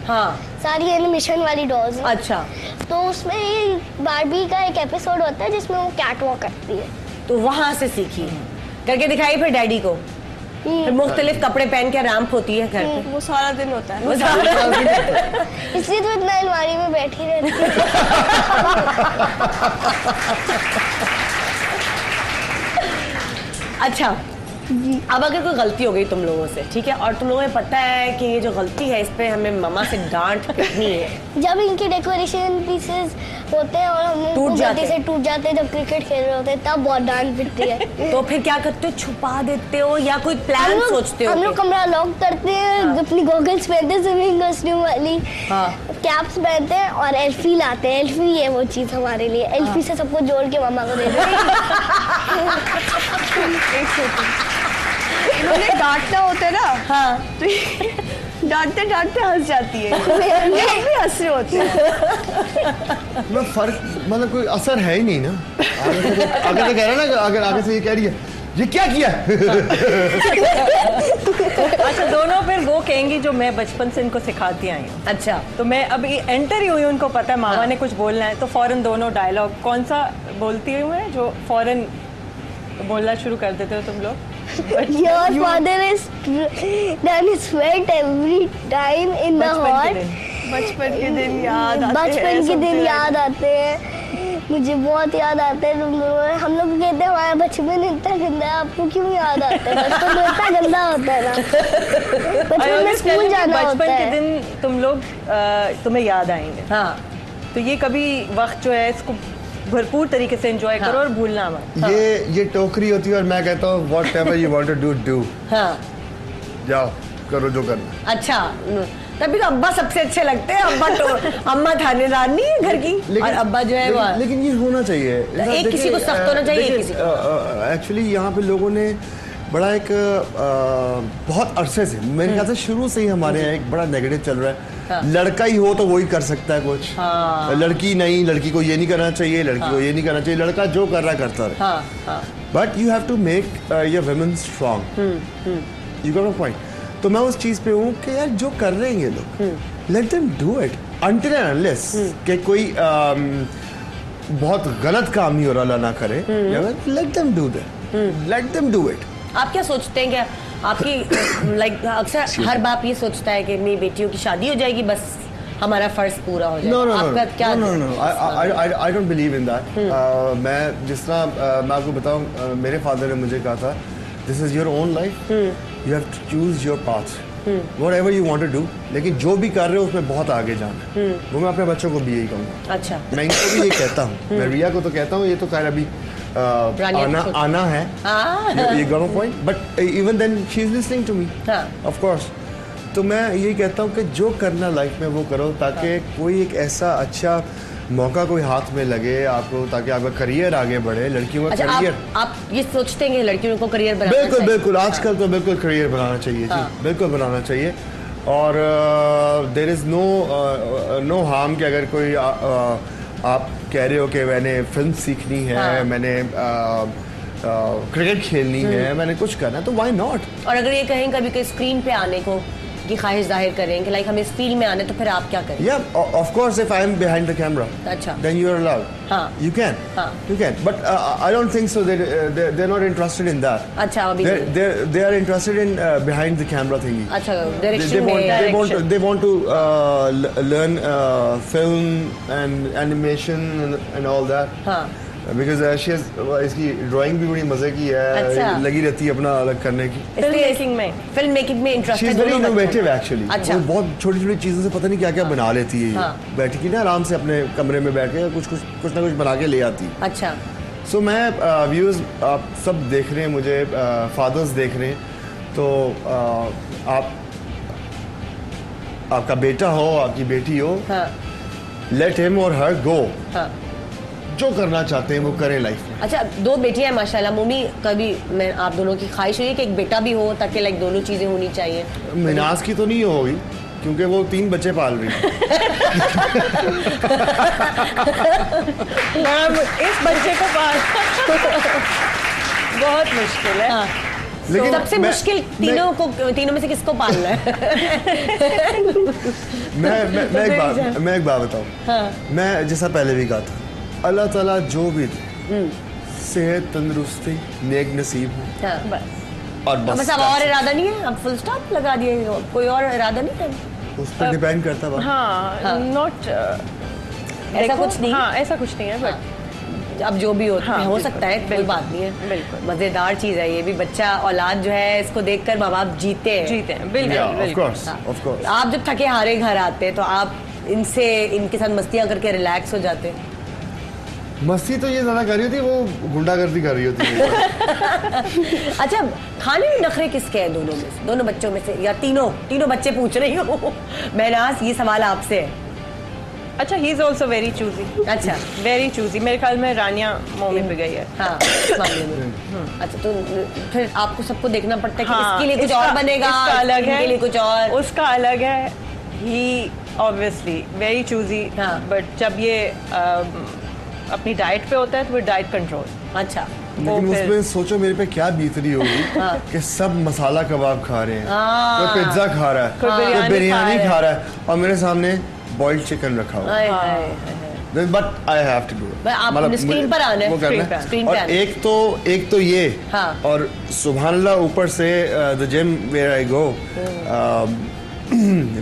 हाँ, सारी एनिमेशन वाली डॉल्स हैं। अच्छा। तो उसमें ये बारबी का एक एपिसोड होता है जिसमें वो कैट वॉक करती है। तो वहां से सीखी, करके दिखाई फिर डैडी को? फिर मुख्तलिफ कपड़े पहन के रैंप होती है घर पे। वो सारा दिन होता है। इसलिए तो इतना अलमारी में बैठी रहती है। अच्छा, अब अगर कोई गलती हो गई तुम लोगों से, ठीक है, और तुम लोगों को पता है कि ये जो गलती है इस पे हमें मम्मा से डांट कितनी है, जब इनके डेकोरेशन पीसेस होते हैं और हम टूट जाते से टूट जाते हैं, जब क्रिकेट खेल रहे होते हैं तब बहुत डांट पिटती है। तो फिर क्या करते हो, छुपा देते हो या कोई प्लान सोचते हो? हम लोग कमरा लॉक करते हैं, अपनी गॉगल्स पहनते हैं, स्विमिंग कॉस्ट्यूम वाली, कैप्स पहनते हैं और एल्फी लाते हैं। एल्फी है वो चीज हमारे लिए, एल्फी से सबको जोड़ के मम्मा को दे देते हैं। इन्होंने डांटना होता है ना, हाँ, तो डांटते डांटते हंस जाती है, ये भी हंस रहे होते हैं। मैं फर्क मतलब कोई असर है ही नहीं ना। अगर तो कह रहा ना, अगर आगे से ये कह रही है ये क्या किया। अच्छा, दोनों फिर वो कहेंगी जो मैं बचपन से इनको सिखाती आई हूँ। अच्छा, तो मैं अभी एंटर ही हुई, उनको पता है मामा ने कुछ बोलना है, तो फौरन दोनों डायलॉग कौन सा बोलती हूँ मैं जो फौरन बोलना शुरू कर देते हो तुम लोग? Your father is done his sweat every time in the hall. बचपन के दिन याद आते हैं। बचपन के दिन याद आते हैं, मुझे बहुत याद आते हैं। हम लोग कहते हैं हमारा बचपन इतना गंदा है, आपको क्यों याद आता है? बचपन में इतना गंदा होता है ना, बचपन में स्कूल जाना होता बचपन है। के दिन तुम लोग तुम्हें याद आएंगे। हाँ, तो ये कभी वक्त जो है इसको भरपूर तरीके से एंजॉय करो और भूलना मत। ये टोकरी होती है और मैं कहता हूँ whatever you want to do, हाँ, जाओ करो जो करना। अच्छा, तभी तो अब्बा सबसे अच्छे लगते हैं। अब्बा तो अम्मा थानेदार नहीं है घर की, और अब्बा जो है वो, लेकिन ये होना चाहिए, एक किसी को सख्त होना चाहिए, एक किसी को। एक्चुअली यहाँ पे लोगों ने बड़ा एक बहुत अरसे से, मेरे ख्याल से शुरू से ही हमारे यहाँ एक बड़ा नेगेटिव चल रहा है। लड़का ही हो तो वही कर सकता है कुछ, लड़की नहीं, लड़की को ये नहीं करना चाहिए, लड़की को ये नहीं करना चाहिए, लड़का जो कर रहा करता रहे। But you have to make your women strong, you got a point. तो मैं उस चीज पे हूँ कि यार जो कर रहे हैं ये लोग, let them do it until and unless कि कोई बहुत गलत काम नहीं हो रहा, ना करे, let them do that, let them do it. आप क्या सोचते हैं, क्या आपकी लाइक अक्सर हर बाप ये सोचता है कि मेरी बेटियों की शादी हो जाएगी, बस हमारा फर्ज पूरा हो जाएगा? आपका क्या? I don't believe in that. मैं जिस तरह मैं आपको बताऊं, मेरे फादर ने मुझे कहा था, this is your own life, you have to choose your path, whatever you want to do, लेकिन जो भी कर रहे हो उसमें बहुत आगे जाना है। वो मैं अपने बच्चों को भी यही कहूँगा। अच्छा, मैं इनको भी ये कहता हूँ, मैं रिया को तो कहता हूँ, ये तो खैर अभी आना है, ये got a point, but even then she is listening to me, of course. तो मैं ये कहता हूँ कि जो करना लाइफ में वो करो, ताकि कोई एक ऐसा अच्छा मौका कोई हाथ में लगे आपको, ताकि आपका करियर आगे बढ़े। लड़कियों का करियर, आप ये सोचते हैं कि लड़कियों को करियर बनाना चाहिए? बिल्कुल बिल्कुल, आजकल तो बिल्कुल करियर बनाना चाहिए जी, बिल्कुल बनाना चाहिए। और देयर इज नो हार्म कि अगर कोई आप कह रहे हो कि मैंने फिल्म सीखनी है, मैंने क्रिकेट खेलनी है, मैंने कुछ करना है, तो व्हाई नॉट। और अगर ये कहें कभी कोई स्क्रीन पे आने को की ख्वाहिश जाहिर करें कि लाइक हम इस फील्ड में आने, तो फिर आप क्या करें? या of course, if I am behind the camera, अच्छा, then you are allowed, you can, but I don't think so, they are not interested in that. अच्छा, अभी they are interested in behind the camera thing. अच्छा, direction में they want to learn film and animation and all that. हाँ, because she has इसकी drawing भी बड़ी मजे की है। अच्छा, लगी रहती है अपना अलग करने की। फिल्म मेकिंग में इंटरेस्ट है। She is very innovative actually. अच्छा, वो बहुत छोटी छोटी चीजों से पता नहीं क्या क्या बना लेती है। बैठ के ना आराम से अपने कमरे में बैठ के कुछ ना कुछ बना के ले आती है। अच्छा, सो मैं व्यूअर्स आप सब देख रहे हैं, मुझे फादर्स देख रहे हैं, तो आपका बेटा हो, आपकी बेटी हो, लेट हिम और हर गो, जो करना चाहते हैं वो करें लाइफ में। अच्छा, दो बेटियां हैं माशाल्लाह। मम्मी, कभी मैं आप दोनों की ख्वाहिश हुई है कि एक बेटा भी हो, ताकि लाइक दोनों चीजें होनी चाहिए? मिनाज की तो नहीं होगी, क्योंकि वो 3 बच्चे पाल रही है। इस बच्चे को पाल बहुत मुश्किल है। लेकिन सबसे मुश्किल तीनों में से किसको पालना है? मैं एक बात बताऊं, मैं जैसा पहले भी कहा था, अल्लाह ताला जो भी दे, सेहत, तंदुरुस्ती, नेक नसीब हो, और बस अब और इरादा नहीं है, अब फुल स्टॉप लगा दिए, कोई और इरादा नहीं है? उस पर डिपेंड करता है। हाँ, नॉट ऐसा कुछ नहीं। हाँ, ऐसा कुछ नहीं है, बट अब जो भी हो सकता है, कोई बात नहीं है। बिल्कुल मजेदार चीज है ये भी, बच्चा औलाद जो है इसको देखकर माँ बाप जीते हैं। बिल्कुल। आप जब थके हारे घर आते हैं तो आप इनके साथ मस्तियाँ करके रिलैक्स हो जाते हैं? मस्ती तो ये ज्यादा कर रही होती, वो गुंडागर्दी कर रही होती है। अच्छा, खाने में नखरे किसके हैं दोनों में से, दोनों बच्चों में से, या तीनों बच्चे पूछ रही हूँ महनाज, ये सवाल आपसे है। अच्छा, he is also very choosy. अच्छा, वेरी चूजी। मेरे ख्याल में रानिया मम्मी पे गई है। हाँ, इस मामले में। अच्छा, तो फिर आपको सबको देखना पड़ता है कि हाँ, इसके लिए कुछ और बनेगा, इसका अलग है, इनके लिए कुछ और, उसका अलग है। ही ऑब्वियसली वेरी चूजी, बट जब ये अपनी डाइट पे होता है तो वो डाइट कंट्रोल। अच्छा, लेकिन उसमें सोचो मेरे पे क्या बीत रही होगी कि सब मसाला कबाब खा रहे हैं, कोई पिज्जा खा रहा है, कोई बिरयानी खा रहा है, और मेरे सामने बॉइल्ड चिकन रखा हुआ है। But I have to do मतलब स्क्रीन पर आना है, स्क्रीन पे और एक तो ये, और सुभान अल्लाह ऊपर से the gym where I go,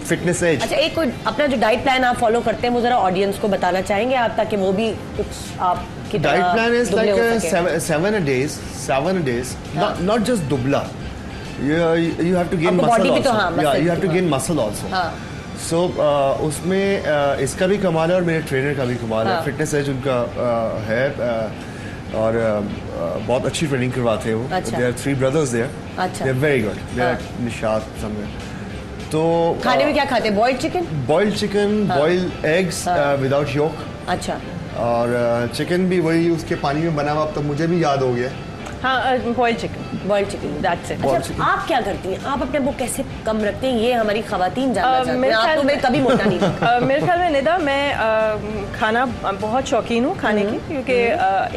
fitness age. अच्छा, एक कोई अपना जो डाइट प्लान आप फॉलो करते हैं वो जरा ऑडियंस को बताना चाहेंगे आप, ताकि वो भी कुछ आपकी diet plan is like 7 days, not just दुबला, you have to gain muscle also, you have to gain muscle also. So उसमें इसका भी कमाल है और मेरे ट्रेनर का भी कमाल है। फिटनेस एज उनका है, और बहुत अच्छी ट्रेनिंग करवाते हैं वो। There are 3 brothers there. They are very good. They are Nishat somewhere. तो खाने में क्या खाते हैं? Boiled chicken, boiled eggs without yolk. अच्छा, और चिकन भी वही उसके पानी में बना हुआ, अब तो मुझे भी याद हो गया। हाँ, बॉइल्ड चिकन, दैट्स इट। अच्छा, आप क्या करती हैं? आप अपने वो कैसे कम रखते हैं, ये हमारी खवातीन जानना चाहती हैं। आप तो मैं कभी मोटा नहीं रखा। मेरे ख्याल में निदा, मैं खाना बहुत शौकीन हूँ खाने की, क्योंकि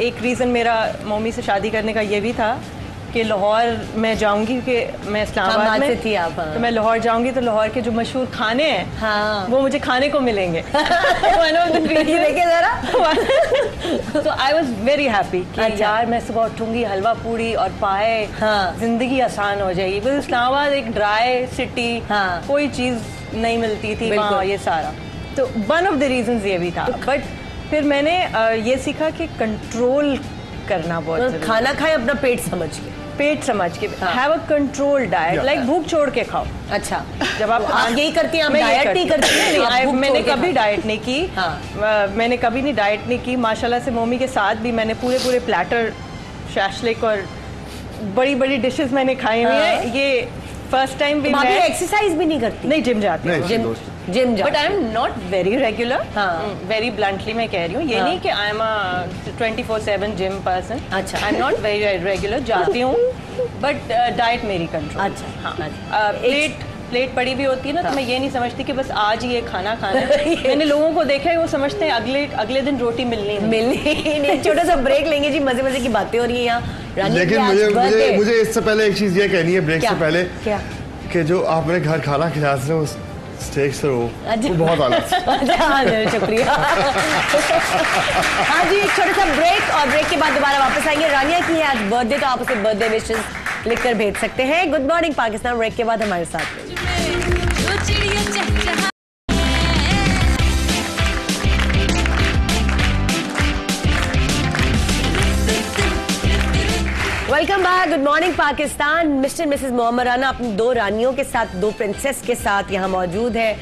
एक रीज़न मेरा मम्मी से शादी करने का ये भी था कि लाहौर मैं जाऊंगी, क्योंकि मैं इस्लामाबाद में थी आप, तो मैं लाहौर जाऊंगी तो लाहौर के जो मशहूर खाने हैं वो मुझे खाने को मिलेंगे। देखे जरा। तो आई वाज वेरी हैप्पी कि यार मैं सुबह उठूंगी, हलवा पूड़ी और पाए, जिंदगी आसान हो जाएगी। बिकॉज इस्लामाबाद एक ड्राई सिटी, कोई चीज़ नहीं मिलती थी वहाँ, ये सारा। तो वन ऑफ द रीजंस ये भी था। बट फिर मैंने ये सीखा कि कंट्रोल करना बहुत, खाना खाए अपना पेट समझ के, have a control diet, like भूख छोड़ के खाओ। अच्छा, जब आप यही करती हैं, डाइट नहीं करती? मैंने कभी डाइट नहीं की, मैंने कभी नहीं डाइट नहीं की। माशाल्लाह से मम्मी के साथ भी मैंने पूरे प्लेटर शाशलिक और बड़ी बड़ी डिशेस मैंने खाई हुई है। ये फर्स्ट टाइम भी। मैं एक्सरसाइज भी नहीं करती? नहीं, जिम जाती हूँ, gym but I am not very regular. Very bluntly मैं कह रही हूँ, ये नहीं कि I am a 24/7 gym person. अच्छा, I am not very regular, जाती हूँ, बट डाइट मेरी कंट्रोल। अच्छा, हाँ, प्लेट पड़ी भी होती है ना, तो मैं ये नहीं समझती कि बस आज ही ये खाना खाना है। मैंने लोगों को देखा है, वो समझते हैं अगले दिन रोटी मिलनी नहीं। छोटा सा ब्रेक लेंगे जी, मजे मजे की बातें हो रही है यहाँ। लेकिन मुझे इससे पहले एक चीज ये कहनी है ब्रेक से पहले, कि जो आप मेरे घर खाना खिलाते हो स्टेक से वो बहुत आला। शुक्रिया। हाँ जी, एक छोटा सा ब्रेक, और ब्रेक के बाद दोबारा वापस आएंगे। रानिया की है आज बर्थडे, तो आप उसे बर्थडे विशेस लिखकर भेज सकते हैं। गुड मॉर्निंग पाकिस्तान ब्रेक के बाद हमारे साथ। Welcome back, good morning Pakistan. Mister missus Mohammad Rana अपनी 2 रानियों के साथ, 2 प्रिंसेस के साथ यहाँ मौजूद है।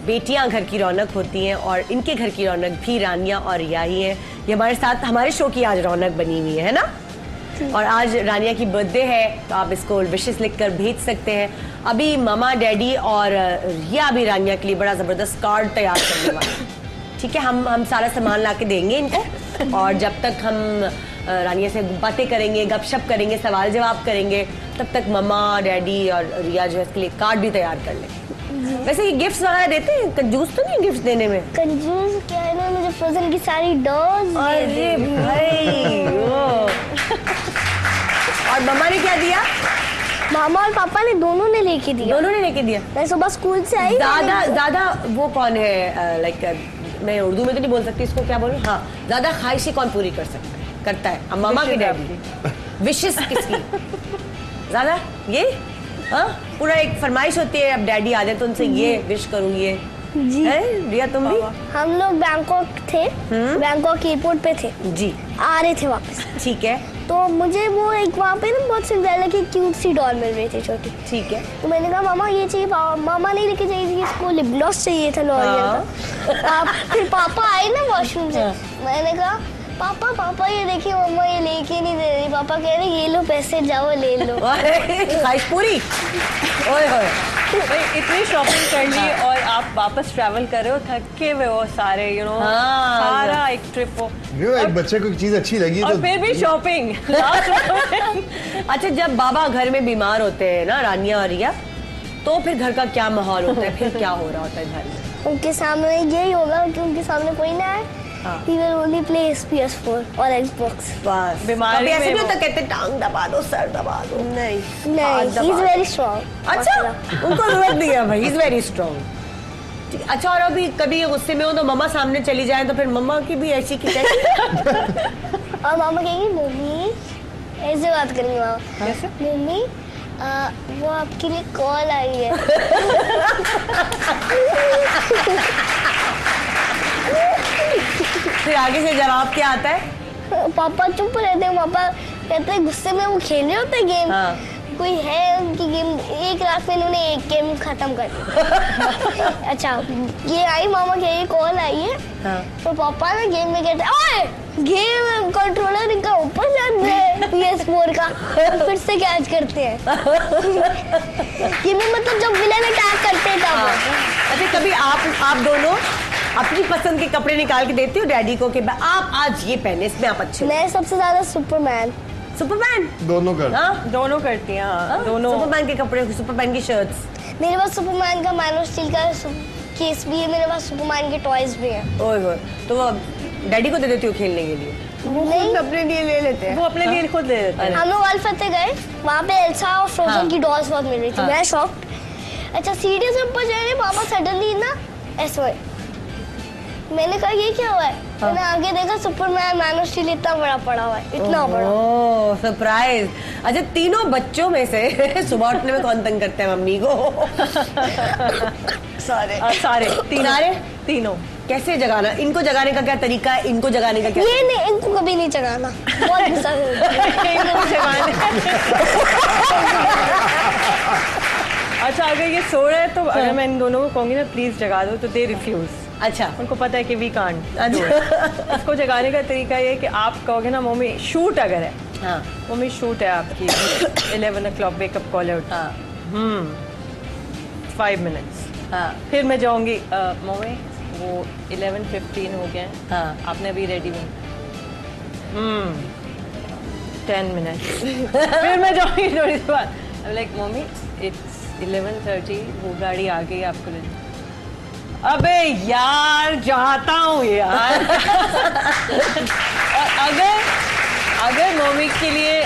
बेटियां घर की रौनक होती हैं, और इनके घर की रौनक भी रानिया और रिया ही है। ये हमारे साथ, हमारे शो की आज रौनक बनी हुई है ना। और आज रानिया की बर्थडे है, तो आप इसको विशेस लिखकर भेज सकते हैं। अभी मामा, डैडी और रिया भी रानिया के लिए बड़ा ज़बरदस्त कार्ड तैयार करने वाले। ठीक है, हम सारा सामान ला के देंगे इनको, और जब तक हम रानिया से बातें करेंगे, गपशप करेंगे, सवाल जवाब करेंगे, तब तक मम्मा, डैडी और रिया जो है इसके लिए कार्ड भी तैयार कर लेंगे। वैसे ये गिफ्ट्स वगैरह देते हैं? कंजूस तो नहीं गिफ्ट देने में? कंजूस क्या है ना, मुझे फ्रोजन की सारी डॉल्स। अरे भाई, और मम्मा ने क्या दिया? मामा और पापा ने दोनों ने लेके दिया। मैं सुबह स्कूल से आई। ज्यादा वो कौन है, लाइक मैं उर्दू में तो नहीं बोल सकती, इसको क्या बोलूं? हाँ, ज्यादा ख्वाहिशें कौन पूरी करता है? अब मामा की डैडी। विशेस किसकी? ज्यादा ये हाँ पूरा एक फरमाइश होती है, अब डैडी आ जाए तो उनसे ये विश करूँ ये जी है। रिया तुम भी? हम लोग बैंकॉक थे, बैंकॉक एयरपोर्ट पे थे जी, आ रहे थे वापस। ठीक है तो मुझे वो एक वहाँ पे ना बहुत सिंड्रेला की क्यूट सी डॉल मिल रही थी छोटी। ठीक है। तो मैंने कहा मामा ये चाहिए, मामा नहीं लेके चाहिए थी, इसको लिप ग्लॉस चाहिए था लॉरियल का। फिर पापा आए ना वॉशरूम से, मैंने कहा पापा पापा ये देखिए मम्मा ये लेके नहीं दे रही। पापा कह रहे ये लो पैसे जाओ ले लो। ख्वाहिश पूरी। ओए होए इतनी शॉपिंग कर ली और आप वापस ट्रैवल कर रहे हो थके हुए हो सारे, यू नो सारा एक ट्रिप हो, एक बच्चे को चीज अच्छी लगी और तो फिर भी शॉपिंग। अच्छा जब बाबा घर में बीमार होते हैं ना रानिया और रिया, तो फिर घर का क्या माहौल होता है, फिर क्या हो रहा होता है घर में? उनके सामने यही होगा कि उनके सामने कोई ना है। He will only play PS4 और Xbox. बस बीमारी कभी ऐसे में नहीं वो- होता कहते टांग दबा दो सर दबा दो? नहीं नहीं, he's very strong. अच्छा उनको जरूरत नहीं है भाई, इज वेरी स्ट्रॉन्ग। अच्छा और अभी कभी गुस्से में हो तो मम्मा सामने चली जाए तो फिर मम्मा की भी ऐसी की तैसी? और मामा कहेंगी मम्मी, ऐसे बात करेंगे मामा, कैसे? मम्मी वो आपके लिए कॉल आई है। फिर आगे से जवाब क्या आता है? पापा चुप रहते हैं, पापा कहते हैं गुस्से में वो खेल रहे होते गेम। हाँ। कोई है उनकी गेम, एक रात में इन्होंने एक गेम खत्म कर दिया। अच्छा ये आई मामा के ये कॉल आई है। हाँ। तो पापा ना गेम में कहते हैं ओए गेम कंट्रोलर इनका ऊपर जाता है PS4 का, फिर से कैच करते हैं। ये भी मतलब जब विलेन अटैक करते हैं तब। अच्छा कभी आप दोनों अपनी पसंद के कपड़े निकाल के देती हो डैडी को कि आप आज ये पहने, इसमें आप अच्छे हो? मैं सबसे ज्यादा सुपरमैन। सुपरमैन दोनों कर हाँ दोनों करती हैं, हाँ, दोनों। सुपरमैन के कपड़े, सुपरमैन की शर्ट्स। मेरे पास सुपरमैन का मैन ऑफ स्टील का केस भी है, मेरे पास सुपरमैन के टॉयज भी हैं। ओए होए तो वो डैडी को दे देती हो खेलने के लिए? नहीं अपने लिए ले लेते वो अपने लिए खुद ले लेते हैं। हम लोग अल्फते गए, वहाँ पे एल्सा और फ्रोजन हाँ। की डॉल्स बहुत मिल रही थी। हाँ। मैं शॉक्ड। अच्छा सीढ़ी से ऊपर जा रहे पापा सडनली ना ऐसे हुए। मैंने कहा ये क्या हुआ है? मैंने आगे देखा सुपरमैन मैन ऑफ स्टील इतना बड़ा पड़ा हुआ है, इतना बड़ा। ओह सरप्राइज। अच्छा तीनों बच्चों में से सुबह उठने में कौन तंग करते हैं मम्मी को? सारे तीनों कैसे जगाना? इनको जगाने का क्या तरीका है, इनको जगाने का क्या? ये नहीं, इनको कभी नहीं जगाना, बहुत गुस्सा अच्छा अगर ये सो रहा है तो अगर मैं इन दोनों को कहूंगी ना प्लीज जगा दो तो दे रिफ्यूज। अच्छा उनको पता है कि वी कांट। अच्छा इसको जगाने का तरीका ये है कि आप कहोगे ना मम्मी शूट अगर है, हाँ मम्मी शूट है आपकी 11 o'clock वेकअप कॉल आउट, हाँ 5 minutes। हाँ फिर मैं जाऊंगी मम्मी वो 11:15 हो गए हैं, हाँ। आपने अभी रेडी बन 10 minutes। फिर मैं जाऊंगी थोड़ी देर बाद, लाइक मम्मी इट्स 11:30, वो गाड़ी आ गई आपको ले। अबे यार जाता हूँ यार। और अगर मम्मी के लिए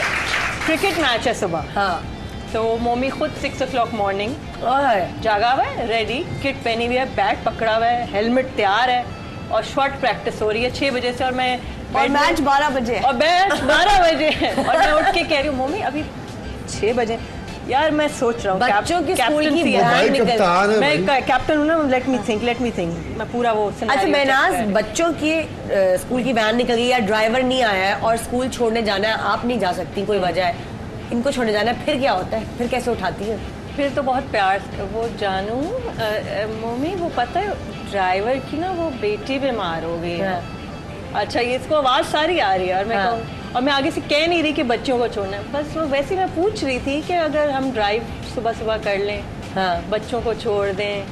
क्रिकेट मैच है सुबह, हाँ तो मम्मी खुद 6 o'clock मॉर्निंग ओए जागा हुआ है, रेडी, किट पहनी हुई है, बैट पकड़ा हुआ है, हेलमेट तैयार है और शॉट प्रैक्टिस हो रही है 6 बजे से, और मैं और मैच 12 बजे है। और मैच 12 बजे है और मैं उठ के कह रही हूँ मम्मी अभी 6 बजे। यार मैं सोच रहा हूँ बच्चों की स्कूल की captaincy है। भाई कप्तान है मैं भाई। कैप्टन हूँ ना, लेट मी थिंक मैं पूरा वो अच्छा scenario महनाज, check कर- बच्चों की स्कूल की वैन निकल गई या ड्राइवर नहीं आया है और स्कूल छोड़ने जाना है, आप नहीं जा सकती, कोई वजह है, इनको छोड़ने जाना है, फिर क्या होता है? फिर कैसे उठाती है? फिर तो बहुत प्यार से वो जानू मम्मी वो पता है ड्राइवर की ना वो बेटी बीमार हो गई है। अच्छा ये इसको आवाज सारी आ रही है और मैं हाँ। कहूँ, और मैं आगे से कह नहीं रही कि बच्चों को छोड़ना है, बस वो वैसे मैं पूछ रही थी कि अगर हम ड्राइव सुबह सुबह कर लें, हाँ। बच्चों को छोड़ दें,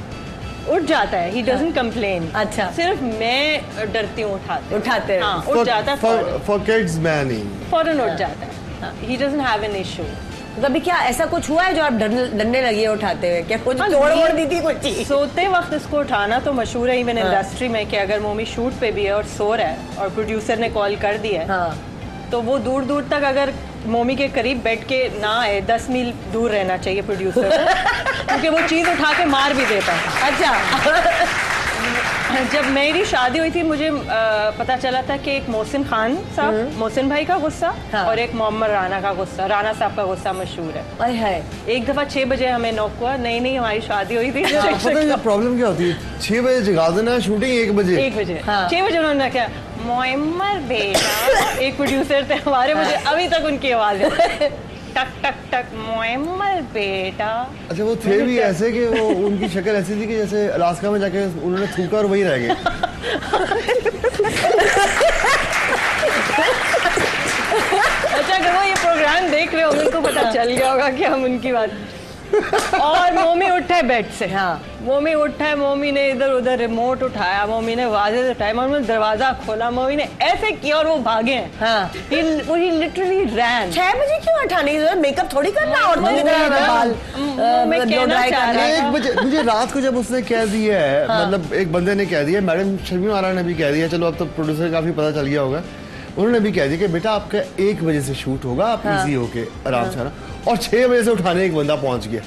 उठ जाता है, ही डजंट कंप्लेन। अच्छा। सिर्फ मैं डरती हूँ उठाते हैं। हाँ उठ जाता है फॉर किड्स मैनी फौरन उठ जाता है, he doesn't have an issue. कभी क्या ऐसा कुछ हुआ है जो आप डरने लगी है उठाते हुए? क्या कुछ तोड़ दी थी कुछ चीज? सोते वक्त इसको उठाना तो मशहूर है इवन हाँ। इंडस्ट्री में कि अगर मम्मी शूट पे भी है और सो रहा है और प्रोड्यूसर ने कॉल कर दिया है, हाँ तो वो दूर दूर तक अगर मम्मी के करीब बैठ के ना आए, 10 मील दूर रहना चाहिए प्रोड्यूसर को, क्योंकि वो चीज उठा के मार भी देता है। अच्छा जब मेरी शादी हुई थी मुझे पता चला था कि एक मोहसिन खान साहब, मोहसिन भाई का गुस्सा और एक मोहम्मद राना का गुस्सा, राना साहब का गुस्सा मशहूर है। एक दफा 6 बजे हमें नॉक हुआ, नहीं हमारी शादी हुई थी। पता है प्रॉब्लम क्या होती है, 6 बजे जगा देना शूटिंग 1 बजे 6 बजे उन्होंने क्या मोहम्मद बेटा, एक प्रोड्यूसर थे हमारे, मुझे अभी तक उनकी आवाज है, टक टक टक मोहम्मद बेटा। अच्छा वो थे भी ऐसे कि वो उनकी शक्ल ऐसी थी कि जैसे अलास्का में जाके उन्होंने थूका और वही रह गए। अच्छा अगर वो ये प्रोग्राम देख रहे होंगे उनको पता चल गया होगा कि हम उनकी बात। और मोमी उठा है बेड से, मोमी उठा है, मोमी ने इधर उधर रिमोट उठाया, मोमी ने वाजे से उठाया, मोमी ने दरवाजा खोला, मोमी ने ऐसे किया और वो भागे हैं। वो ही लिटरली रैन। 6 बजे क्यों उठाने की जरूरत, मेकअप थोड़ी करना और बाल ड्राई करना। 1 बजे मुझे रात को जब उसने कह दिया है, मतलब एक बंदे ने कह दिया, मैडम शर्मी आरा ने भी कह दिया, चलो अब तो प्रोड्यूसर काफी पता चल गया होगा, उन्होंने भी कह दिया कि बेटा आपका 1 बजे से शूट होगा, आप इजी होके आराम से आना, और 6 बजे से उठाने एक बंदा पहुंच गया।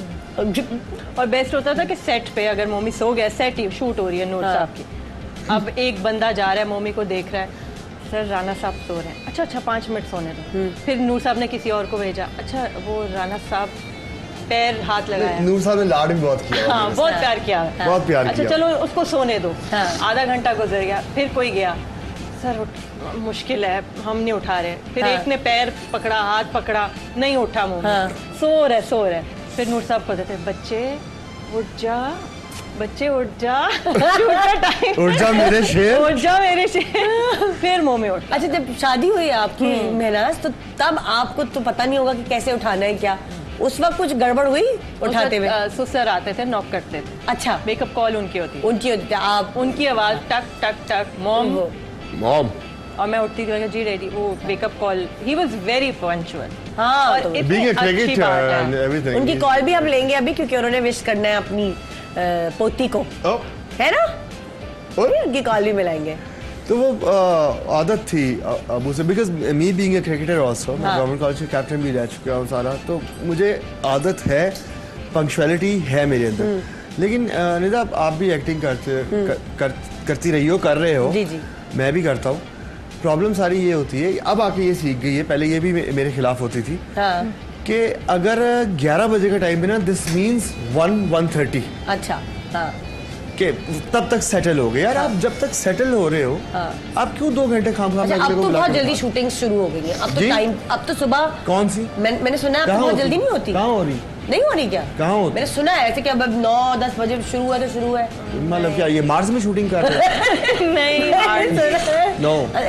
और बेस्ट होता था कि सेट पे अगर मोमी सो गया, सेट ही शूट हो रही है नूर साहब की, अब एक बंदा जा रहा है मोमी को देख रहा है, सर राना साहब सो रहे हैं, अच्छा 5 मिनट सोने दो। फिर नूर साहब ने किसी और को भेजा, अच्छा वो राना साहब पैर हाथ लगाया, नूर साहब ने लाड भी बहुत किया, बहुत प्यार किया, बहुत प्यार किया। अच्छा चलो उसको सोने दो, आधा घंटा गुजर गया, फिर कोई गया, सर मुश्किल है हम नहीं उठा रहे, फिर एक ने पैर पकड़ा, हाथ पकड़ा, नहीं उठा मुंह, सो रहे। फिर नूर साहब कहते थे बच्चे उठ जा, बच्चे उठ जा, उठ जा मेरे शेर, उठ जा मेरे शेर। फिर मुंह में उठ। अच्छा जब शादी हुई आपकी महनाज, तो तब आपको तो पता नहीं होगा कि कैसे उठाना है क्या, उस वक्त कुछ गड़बड़ हुई उठाते हुए? सुसर आते थे, नॉक करते थे। अच्छा मेकअप कॉल उनकी होती थी, आप उनकी आवाज टक टक टक मॉम, और मैं उठती थी जी रेडी, वो wake up call, he was very punctual. हाँ तो उनकी कॉल भी हम लेंगे अभी, क्योंकि उन्होंने विश करना है अपनी पोती को, है ना, उनकी कॉल भी मिलाएंगे। तो वो आदत थी अबू से, because me being a cricketer also, मैं गवर्नमेंट कॉलेज के कैप्टन भी रह चुका हूँ सारा, तो मुझे आदत है, पंक्चुअलिटी है मेरे अंदर। लेकिन निदा आप भी एक्टिंग करती रही हो, कर रहे हो, जी मैं भी करता हूँ। प्रॉब्लम सारी ये होती है, अब आके ये सीख गई है, पहले ये भी मेरे खिलाफ होती थी कि अगर 11 बजे का टाइम है ना, दिस मीन्स 1:30। अच्छा कि तब तक सेटल हो गए यार। आप जब तक सेटल हो रहे हो, आप क्यों 2 घंटे खाम अब तो बहुत जल्दी शूटिंग शुरू हो गई है, अब तो टाइम, अब तो सुबह कौन सी मैंने सुना है बहुत जल्दी नहीं होती। कहाँ हो रही? नहीं हो रही क्या? कहाँ होती? मैंने सुना है ऐसे कि अब 9-10 बजे शुरू है तो शुरू है। मतलब क्या ये मार्च में शूटिंग कर रहे हैं? नहीं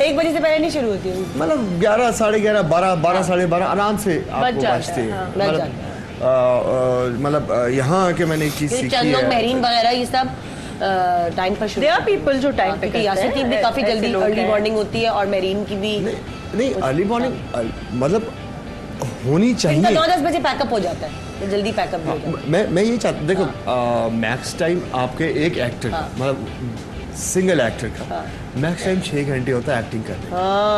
1 बजे से पहले नहीं शुरू होती, मतलब 11, 11:30, 12 साढ़े 12 आराम से आपको बचते हैं। मतलब यहाँ आके मैंने एक चीज सीखी है, लोग महरीन वगैरह ये सब टाइम पर शुरू, पीपल जो टाइम पे यासिर की भी काफी जल्दी अर्ली मॉर्निंग होती है, और महरीन की भी नहीं अर्ली मॉर्निंग मतलब होनी चाहिए। 9-10 बजे पैकअप हो जाता है, तो जल्दी पैकअप हो जाता है। मैं ये चाहता, देखो मैक्स टाइम आपके एक एक्टर मतलब सिंगल एक्टर का मैक्स टाइम 6 घंटे होता है एक्टिंग करने,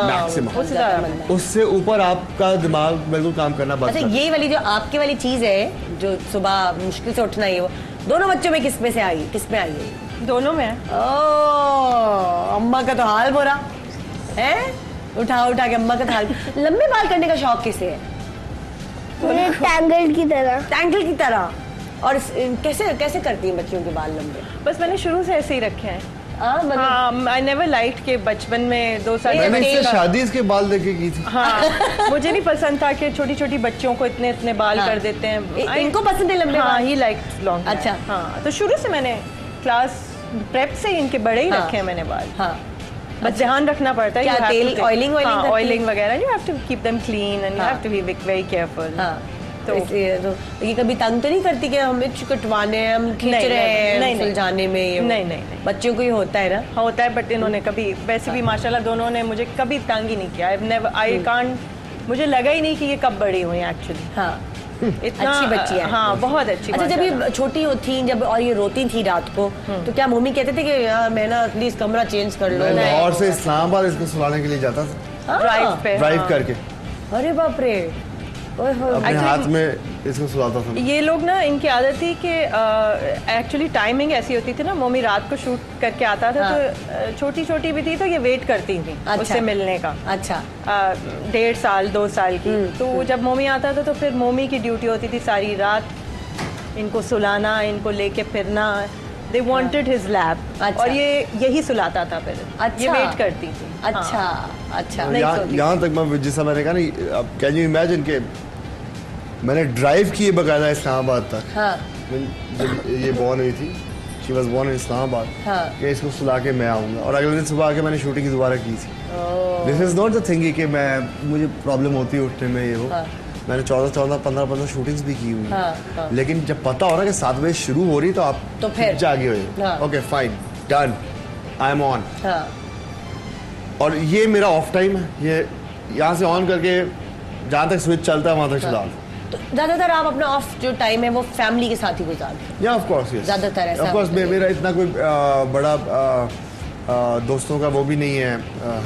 मैक्सिमम। उससे ऊपर आपका दिमाग बिल्कुल काम करना बंद। अच्छा ये वाली जो आपकी वाली चीज है, जो सुबह मुश्किल से उठना है, वो दोनों बच्चों में किस में आई है? दोनों में है। अम्मा का तो हाल बुरा है, उठा के अम्मा का हाल। लंबे बाल करने का शौक किसे है? टैंगल की तरह। और कैसे करती हैं बच्चियों के बाल लंबे? बस मैंने शुरू से ऐसे ही रखे हैं। आई नेवर लाइक के बचपन में 2 साल मैंने शादी इसके बाल देखे की थी। हाँ मुझे नहीं पसंद था कि छोटी छोटी बच्चियों को इतने बाल कर देते हैं। इनको पसंद है लंबे बाल? ही लाइक लॉन्ग। अच्छा हाँ, तो शुरू से मैंने क्लास प्रेप से इनके बड़े ही रखे हैं मैंने बाल। बस ध्यान रखना पड़ता है, क्या तेल ऑयलिंग वगैरह, you have to keep them clean and you have to be very careful. तो ये कभी तंग तो नहीं करती कि हमें कटवाने हैं, हम खींच रहे हैं सुलझाने में? नहीं बच्चों को ही होता है ना। होता है, बट इन्होंने कभी, वैसे भी माशाल्लाह दोनों ने मुझे कभी तंग ही नहीं किया। आई कांट, मुझे लगा ही नहीं कि ये कब बड़ी हुई एक्चुअली। हाँ इतना अच्छी बच्ची है। हाँ बहुत अच्छी। अच्छा जब ये छोटी होती जब और ये रोती थी रात को, तो क्या मम्मी कहते थे कि यार मैं ना प्लीज कमरा चेंज कर लो? लाहौर से इस्लामाबाद इसको सुलाने के लिए जाता था, ड्राइव करके। अरे बाप रे, अपने हाथ में इसको सुलाता था। ये लोग ना, इनकी आदत थी कि एक्चुअली टाइमिंग ऐसी होती थी ना, मम्मी रात को शूट करके आता था तो छोटी छोटी भी थी तो ये वेट करती थी उससे मिलने का। अच्छा 1.5 साल 2 साल की। तो जब मम्मी आता था तो फिर मम्मी की ड्यूटी होती थी सारी रात इनको सुलाना, इनको लेके फिरना। They wanted his lap। और ये यही सुलाता था फिर। ये वेट करती थी। अच्छा। यहाँ तक मैं जैसा मैंने कहा ना, कैन यू इमेजिन के मैंने ड्राइव किए बकायदा इस्लामाबाद तक। जब ये बॉर्न हुई थी, she was born in Islamabad, कि इसको सुला के मैं आऊँगा। और अगले दिन सुबह आके मैंने शूटिंग दोबारा की थी। This is not the thing कि मुझे प्रॉब्लम होती है उठने में, ये वो। मैंने 15 शूटिंग्स भी की हुई। लेकिन जब पता हो रहा है कि 7 बजे शुरू हो रही तो आप तो फिर जागे हुए, okay fine done, I am on. और ये मेरा ऑफ टाइम है, ये यहाँ से ऑन करके जहाँ तक स्विच चलता है वहाँ तक चला। तो ज्यादातर आप अपना ऑफ जो टाइम है वो फैमिली के साथ ही गुजारते हैं? या ऑफ कोर्स, ज्यादातर ऐसा। ऑफ कोर्स मेरा इतना कोई बड़ा दोस्तों का वो भी नहीं है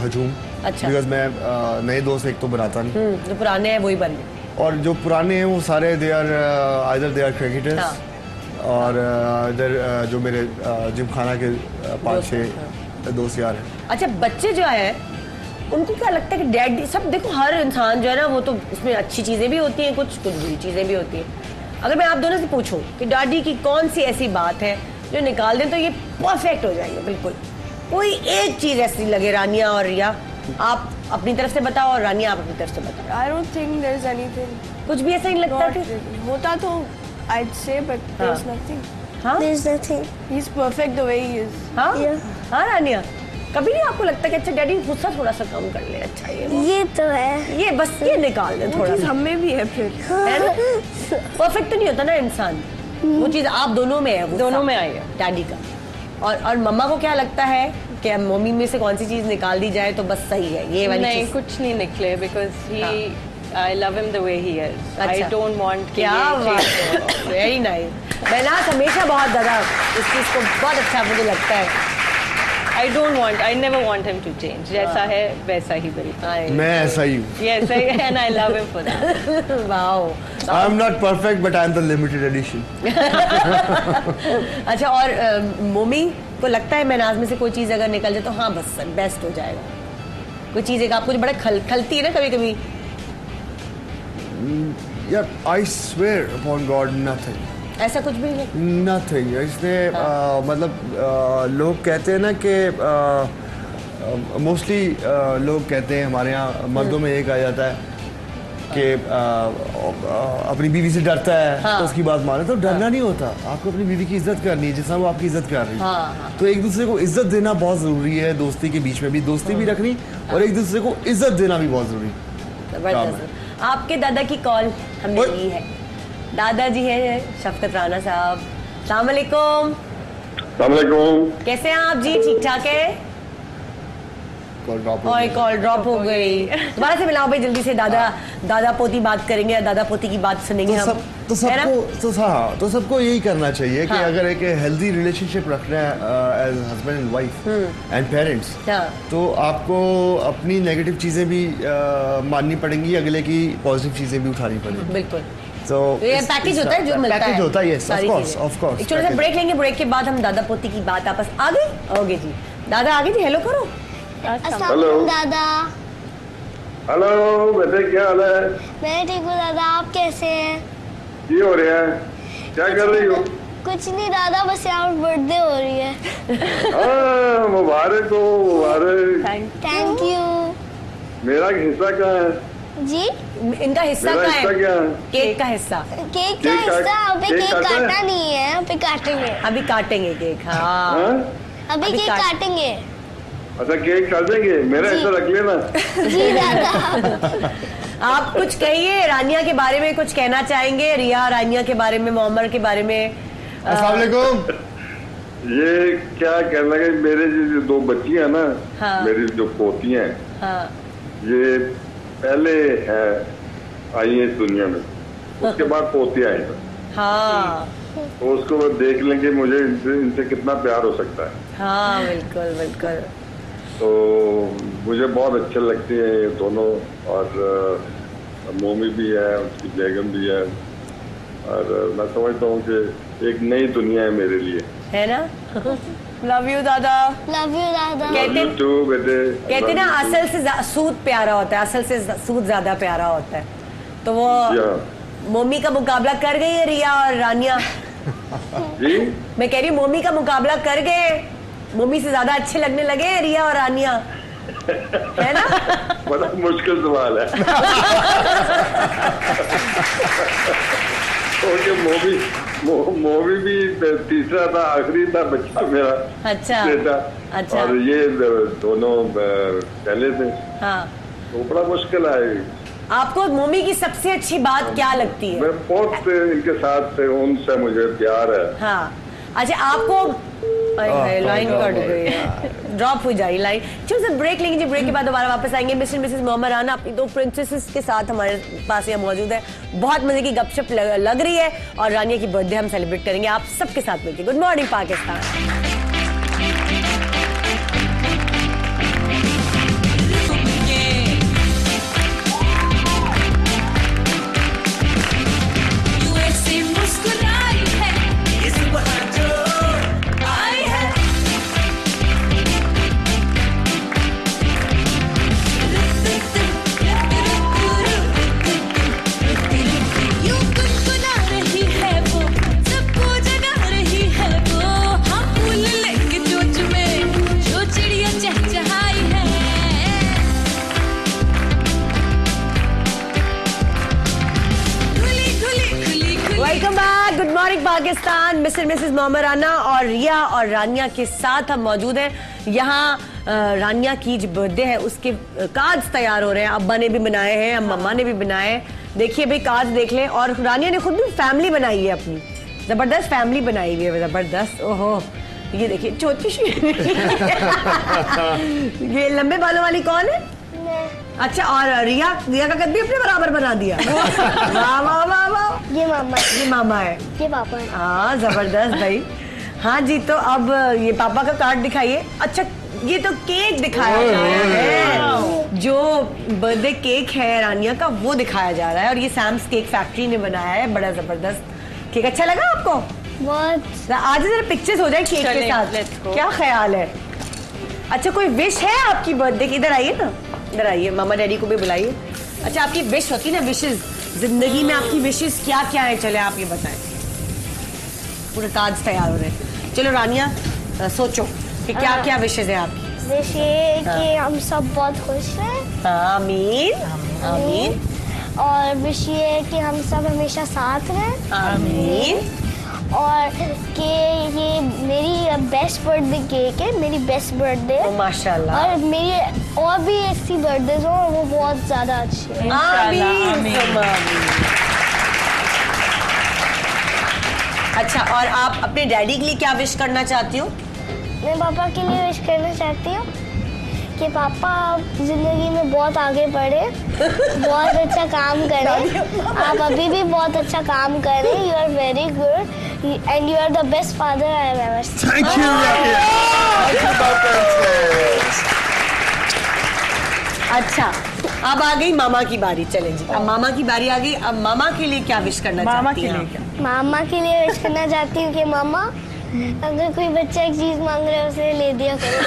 हजूम। अच्छा। बिकॉज मैं नए दोस्त एक तो बनाता नहीं, जो पुराने हैं वही बन गए। और जो पुराने हैं वो सारे दे आर क्रिकेटर्स। और इधर जो मेरे जिमखाना के 5-6 दोस्त यार हैं। अच्छा, बच्चे जो है उनको क्या लगता है कि डैडी सब, देखो हर इंसान जो है ना वो तो उसमें अच्छी चीज़ें भी होती हैं, कुछ बुरी चीज़ें भी होती हैं। अगर मैं आप दोनों से पूछूं कि डैडी की कौन सी ऐसी बात है जो निकाल दें तो ये परफेक्ट हो जाएंगे बिल्कुल, कोई एक चीज़ ऐसी लगे, रानिया और रिया आप अपनी तरफ से बताओ और रानिया आप अपनी तरफ से बताओ। I don't think there's anything। कुछ भी ऐसा नहीं लगता कि होता तो I'd say, but there's nothing। हाँ? There's nothing। He's perfect the way he is। हाँ? हाँ रानिया, कभी नहीं आपको लगता कि अच्छा डैडी गुस्सा थोड़ा सा कम कर ले? अच्छा ये तो है, ये बस ये निकाल दे थोड़ा सा। हमें भी है फिर, है ना? परफेक्ट तो नहीं होता ना इंसान, वो चीज़ आप दोनों में है, दोनों में आई है डैडी का। और मम्मा को क्या लगता है कि मम्मी में से कौन सी चीज निकाल दी जाए तो बस सही है ये वाली नहीं चीज़? कुछ नहीं निकले, because I love him the way he is। I don't want क्या बात, वेरी नाइस। मैं ना हमेशा बहुत ज़्यादा इस चीज़ को बहुत अच्छा मुझे लगता है। I never want him to change। जैसा है वैसा ही बिल्कुल, मैं ऐसा ही हूँ। Yes, and I love him for that। Wow। I'm not perfect but I'm the limited edition। अच्छा, और मम्मी को लगता है महनाज में से कोई चीज़ अगर निकल जाए तो हाँ बस बेस्ट हो जाएगा? कोई चीज़ एक आपको बड़ा खलती है ना कभी कभी? Yeah, I swear upon God nothing। ऐसा कुछ भी नहीं? Nothing। इसमें मतलब लोग कहते हैं ना कि मोस्टली लोग कहते हैं हमारे यहाँ मर्दों में ये कहा जाता है कि अपनी बीवी से डरता है तो उसकी बात माने। तो डरना नहीं होता, आपको अपनी बीवी की इज्जत करनी है जिस वो आपकी इज्जत कर रही है। तो एक दूसरे को इज्जत देना बहुत ज़रूरी है, दोस्ती के बीच में भी दोस्ती भी रखनी और एक दूसरे को इज्जत देना भी बहुत ज़रूरी है। आपके दादा की कॉल हमने ली है। दादाजी है शफकत राना साहब। अस्सलाम वालेकुम। कैसे हैं आप जी? ठीक ठाक है? कॉल ड्रॉप हो गई। दोबारा से मिलाओ भाई जल्दी से। दादा पोती बात करेंगे या दादा पोती की बात सुनेंगे हम। तो सबको यही करना चाहिए कि अगर एक हेल्दी रिलेशनशिप रखना है as husband and wife and parents, तो आपको अपनी नेगेटिव चीजें भी माननी पड़ेंगी, अगले की पॉजिटिव चीजें भी उठानी पड़ेंगी। बिल्कुल। तो ये पैकेज होता है जो मिलता है। पैकेज होता है, यस ऑफ कोर्स। एक छोटा सा ब्रेक लेंगे, ब्रेक के बाद हम दादा पोती की बात आपस आ गई। ओके जी, दादा आ गई थी। हेलो करो। हेलो दादा। हेलो बेटे, क्या हाल है? मैं ठीक हूँ दादा, आप कैसे हैं? ये हो रहा है, क्या कर रही हो? कुछ नहीं दादा, बस यहाँ बर्थडे हो रही है। मुबारक हो, मुबारक। Thank you. मेरा हिस्सा क्या है जी? इनका हिस्सा क्या है? केक का हिस्सा। केक का हिस्सा अभी केक काटना नहीं है, अभी काटेंगे। अभी काटेंगे केक। हाँ अभी केक काटेंगे। अच्छा केक काटेंगे, मेरा हिस्सा रख लेना। जी दादा। आप कुछ कहिए रानिया के बारे में, कुछ कहना चाहेंगे? रिया रानिया के बारे में, मोहम्मद के बारे में? अस्सलाम वालेकुम। ये क्या कहना है, मेरे जो 2 बच्ची है ना, मेरी जो पोती हैं, ये पहले है आई है दुनिया में, उसके बाद पोती आई है। हाँ, तो उसको देख लेंगे मुझे इनसे कितना प्यार हो सकता है। हाँ बिल्कुल बिल्कुल। तो मुझे बहुत अच्छे लगते हैं ये दोनों। और मोमी भी है, उसकी बेगम भी है, और मैं समझता हूँ कि एक नई दुनिया है मेरे लिए, है ना? लव यू दादा। लव यू दादा। कहते ना असल से सूद प्यारा होता है, असल से सूद ज्यादा प्यारा होता है। तो वो मोमी का मुकाबला कर गई है रिया और रानिया जी? मैं कह रही हूँ मोमी का मुकाबला कर गए, मोमी से ज्यादा अच्छे लगने लगे रिया और रानिया, है ना? बड़ा मुश्किल सवाल है। मोमी भी तीसरा था, आखिरी था बच्चा मेरा। अच्छा बेटा। अच्छा। और ये दोनों पहले थे। हाँ। तो बड़ा मुश्किल है। आपको मोमी की सबसे अच्छी बात क्या लगती है? मैं बहुत इनके साथ उनसे मुझे प्यार है। हाँ। अच्छा आपको लाइन कट गई, ड्रॉप हो जाए लाइन। चलो सर ब्रेक लेंगे, ब्रेक के बाद दोबारा वापस आएंगे। मिस्टर मिसेस मोहम्मद राना अपनी दो प्रिंसेसेस के साथ हमारे पास यहाँ मौजूद है। बहुत मजे की गपशप लग रही है और रानिया की बर्थडे हम सेलिब्रेट करेंगे आप सबके साथ मिलकर। Good morning Pakistan. Pakistan. Mister missus Mohammad Rana और रिया और रानिया के साथ हम मौजूद हैं। यहाँ रानिया की जो बर्थडे है उसके कार्ड्स तैयार हो रहे हैं। अब्बा ने भी बनाए हैं, मम्मा ने भी बनाए हैं। देखिए भाई कार्ड्स देख लें। और रानिया ने खुद भी फैमिली बनाई है, अपनी जबरदस्त फैमिली बनाई हुई है, जबरदस्त। ओहो ये देखिए छोटी ये लंबे बालों वाली कौन है? अच्छा और रिया का कद भी अपने बराबर बना दिया। वाह वाह वाह वाह। ये मामा है, ये पापा है। हाँ जबरदस्त भाई। हाँ जी तो अब ये पापा का कार्ड दिखाइए। अच्छा ये तो केक दिखाया जा रहा है, जो बर्थडे केक है रानिया का वो दिखाया जा रहा है और ये सैम्स केक फैक्ट्री ने बनाया है। बड़ा जबरदस्त केक। अच्छा लगा आपको? बहुत। आज जरा पिक्चर्स हो जाए केक के साथ, क्या ख्याल है? अच्छा कोई विश है आपकी बर्थडे की? इधर आइए ना, इधर आइए, मामा डैडी को भी बुलाइए। अच्छा आपकी विश होती है ना, विशेस जिंदगी में आपकी विशेस क्या क्या है? चले आप ये बताएं। पूरे कार्ड्स तैयार हो रहे हैं। चलो रानिया सोचो कि क्या क्या विशेस है आपकी? विश ये कि हम सब बहुत खुश हैं। आमीन आमीन। और विश ये कि हम सब हमेशा साथ रहें। आमीन। और कि ये मेरी बेस्ट बर्थडे केक है, मेरी बेस्ट बर्थडे। माशाल्लाह। और मेरी और भी ऐसी बर्थडेज हो वो बहुत ज्यादा अच्छी है। आमीन। अच्छा और आप अपने डैडी के लिए क्या विश करना चाहती हो? मैं पापा के लिए विश करना चाहती हूँ कि पापा आप जिंदगी में बहुत आगे बढ़े, बहुत अच्छा काम करें। आप अभी भी बहुत अच्छा काम करें। You are very good and you are the best father I have ever seen. Thank you. अच्छा अब आ गई मामा की बारी। चलें जी अब मामा की बारी आ गई। अब मामा के लिए क्या विश करना चाहती हैं? मामा के लिए विश करना चाहती हूँ कि मामा अगर कोई बच्चा एक चीज मांग रहा है उसे ले दिया करो।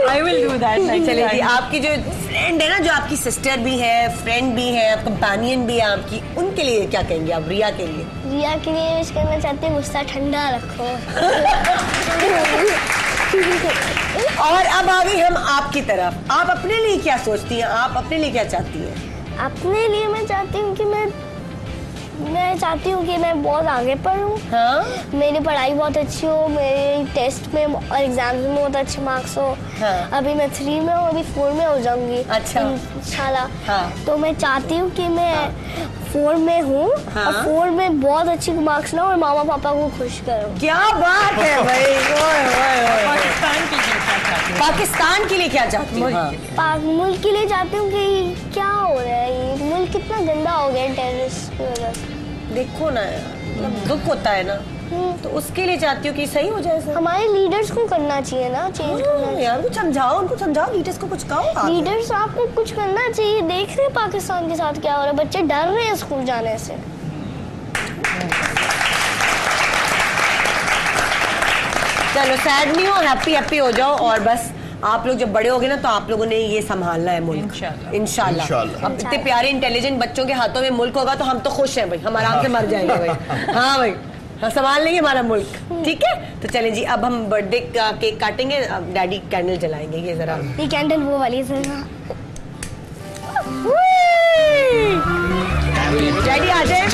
I will do that. चलिए जी आपकी जो फ्रेंड है ना, जो आपकी सिस्टर भी है, फ्रेंड भी है, कंपेनियन भी है आपकी, उनके लिए क्या कहेंगे आप? रिया के लिए? रिया के लिए विश करना चाहती हूँ गुस्सा ठंडा रखो। और अब आ गई हम आपकी तरफ। आप अपने लिए क्या सोचती हैं? आप अपने लिए क्या चाहती हैं? अपने लिए मैं चाहती हूँ कि मैं चाहती हूँ कि मैं बहुत आगे पढूं। हाँ? मेरी पढ़ाई बहुत अच्छी हो, मेरे टेस्ट में और एग्जाम्स में बहुत अच्छे मार्क्स हो। हाँ? अभी मैं 3 में हूँ, अभी 4 में हो जाऊंगी। अच्छा। इंशाल्लाह। हाँ? तो मैं चाहती हूँ कि मैं 4 में हूँ। हाँ? और 4 में बहुत अच्छी मार्क्स ना और मामा पापा को खुश करो। क्या बात है भाई। पाकिस्तान के लिए क्या चाहती हूँ? मुल्क के लिए चाहती हूँ कि क्या हो रहा है, ये मुल्क कितना गंदा हो गया टेररिस्ट की वजह से। देखो ना यार, दुख होता है ना। तो उसके लिए चाहती हूँ कि सही हो जाए सर। हमारे लीडर्स को करना चाहिए ना, चेंज करना चाहिए। यार कुछ समझाओ, उनको समझाओ, लीडर्स को कुछ कहो। लीडर्स आपको कुछ करना चाहिए। देख रहे हैं पाकिस्तान के साथ क्या हो रहा है, बच्चे डर रहे हैं स्कूल जाने से। चलो सैड नहीं हो, हैप्पी हैप्पी हो जाओ। और बस आप लोग जब बड़े होगे ना तो आप लोगों ने ये संभालना है मुल्क, इंशाल्लाह। अब इतने प्यारे इंटेलिजेंट बच्चों के हाथों में मुल्क होगा तो हम तो खुश हैं भाई, हम आराम से मर जाएंगे भाई। हाँ भाई, हाँ संभाल लेंगे हमारा मुल्क, ठीक है। तो चलें जी, अब हम बर्थडे का केक काटेंगे, अब डैडी कैंडल जलाएंगे। ये जरा ये कैंडल वो वाली है। डैडी आ जाए।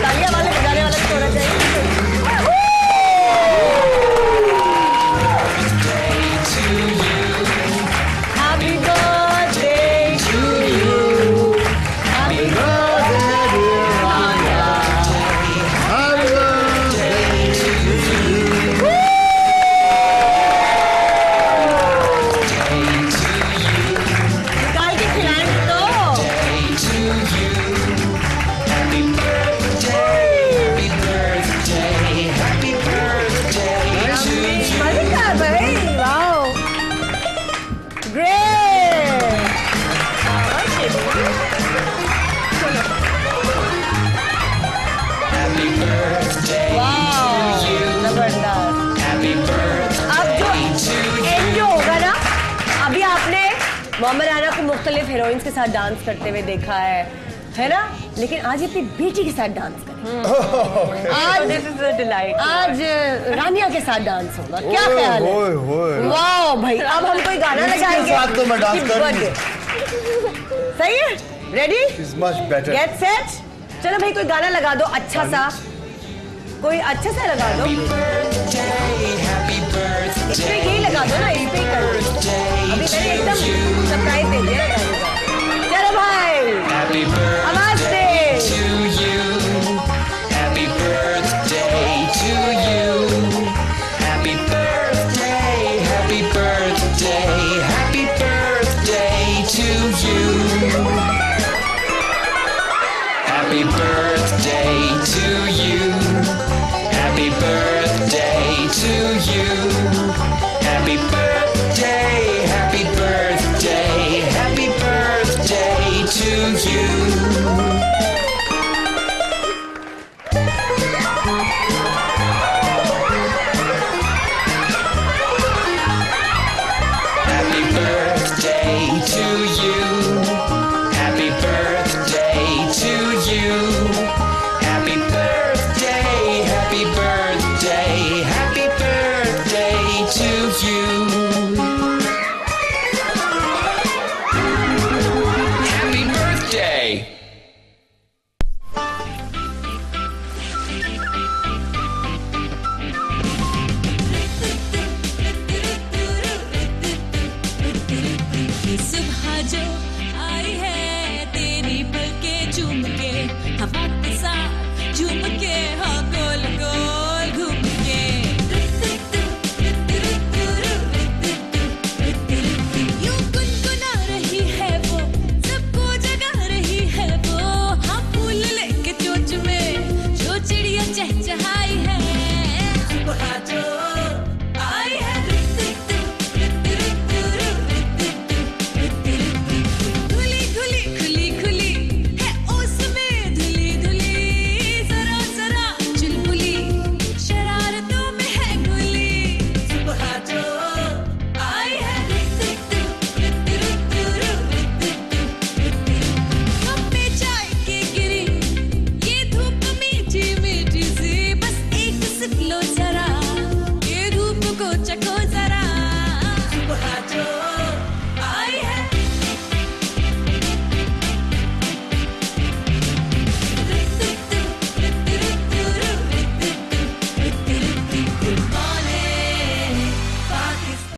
तालियां वाले बजाने वाला तो होना चाहिए। Happy birthday to you. Happy birthday dear Rania. Happy birthday to you. निकाल के खिलाएं तो। मोहम्मद राना को मुख्तलिफ हीरोइंस के साथ डांस करते हुए देखा है ना, लेकिन आज अपनी बेटी के साथ डांस करें। आज रानिया के साथ डांस होगा, क्या ख्याल है? वाह भाई, अब हम कोई गाना लगाएंगे तो मैं डांस करूंगी। सही है, रेडी गेट सेट। चलो भाई कोई गाना लगा दो अच्छा सा, कोई अच्छा सा लगा दो। इसमें यही लगा दो ना, इस पे कर दो। अभी मैंने एकदम सरप्राइज दे दिया। चलो भाई,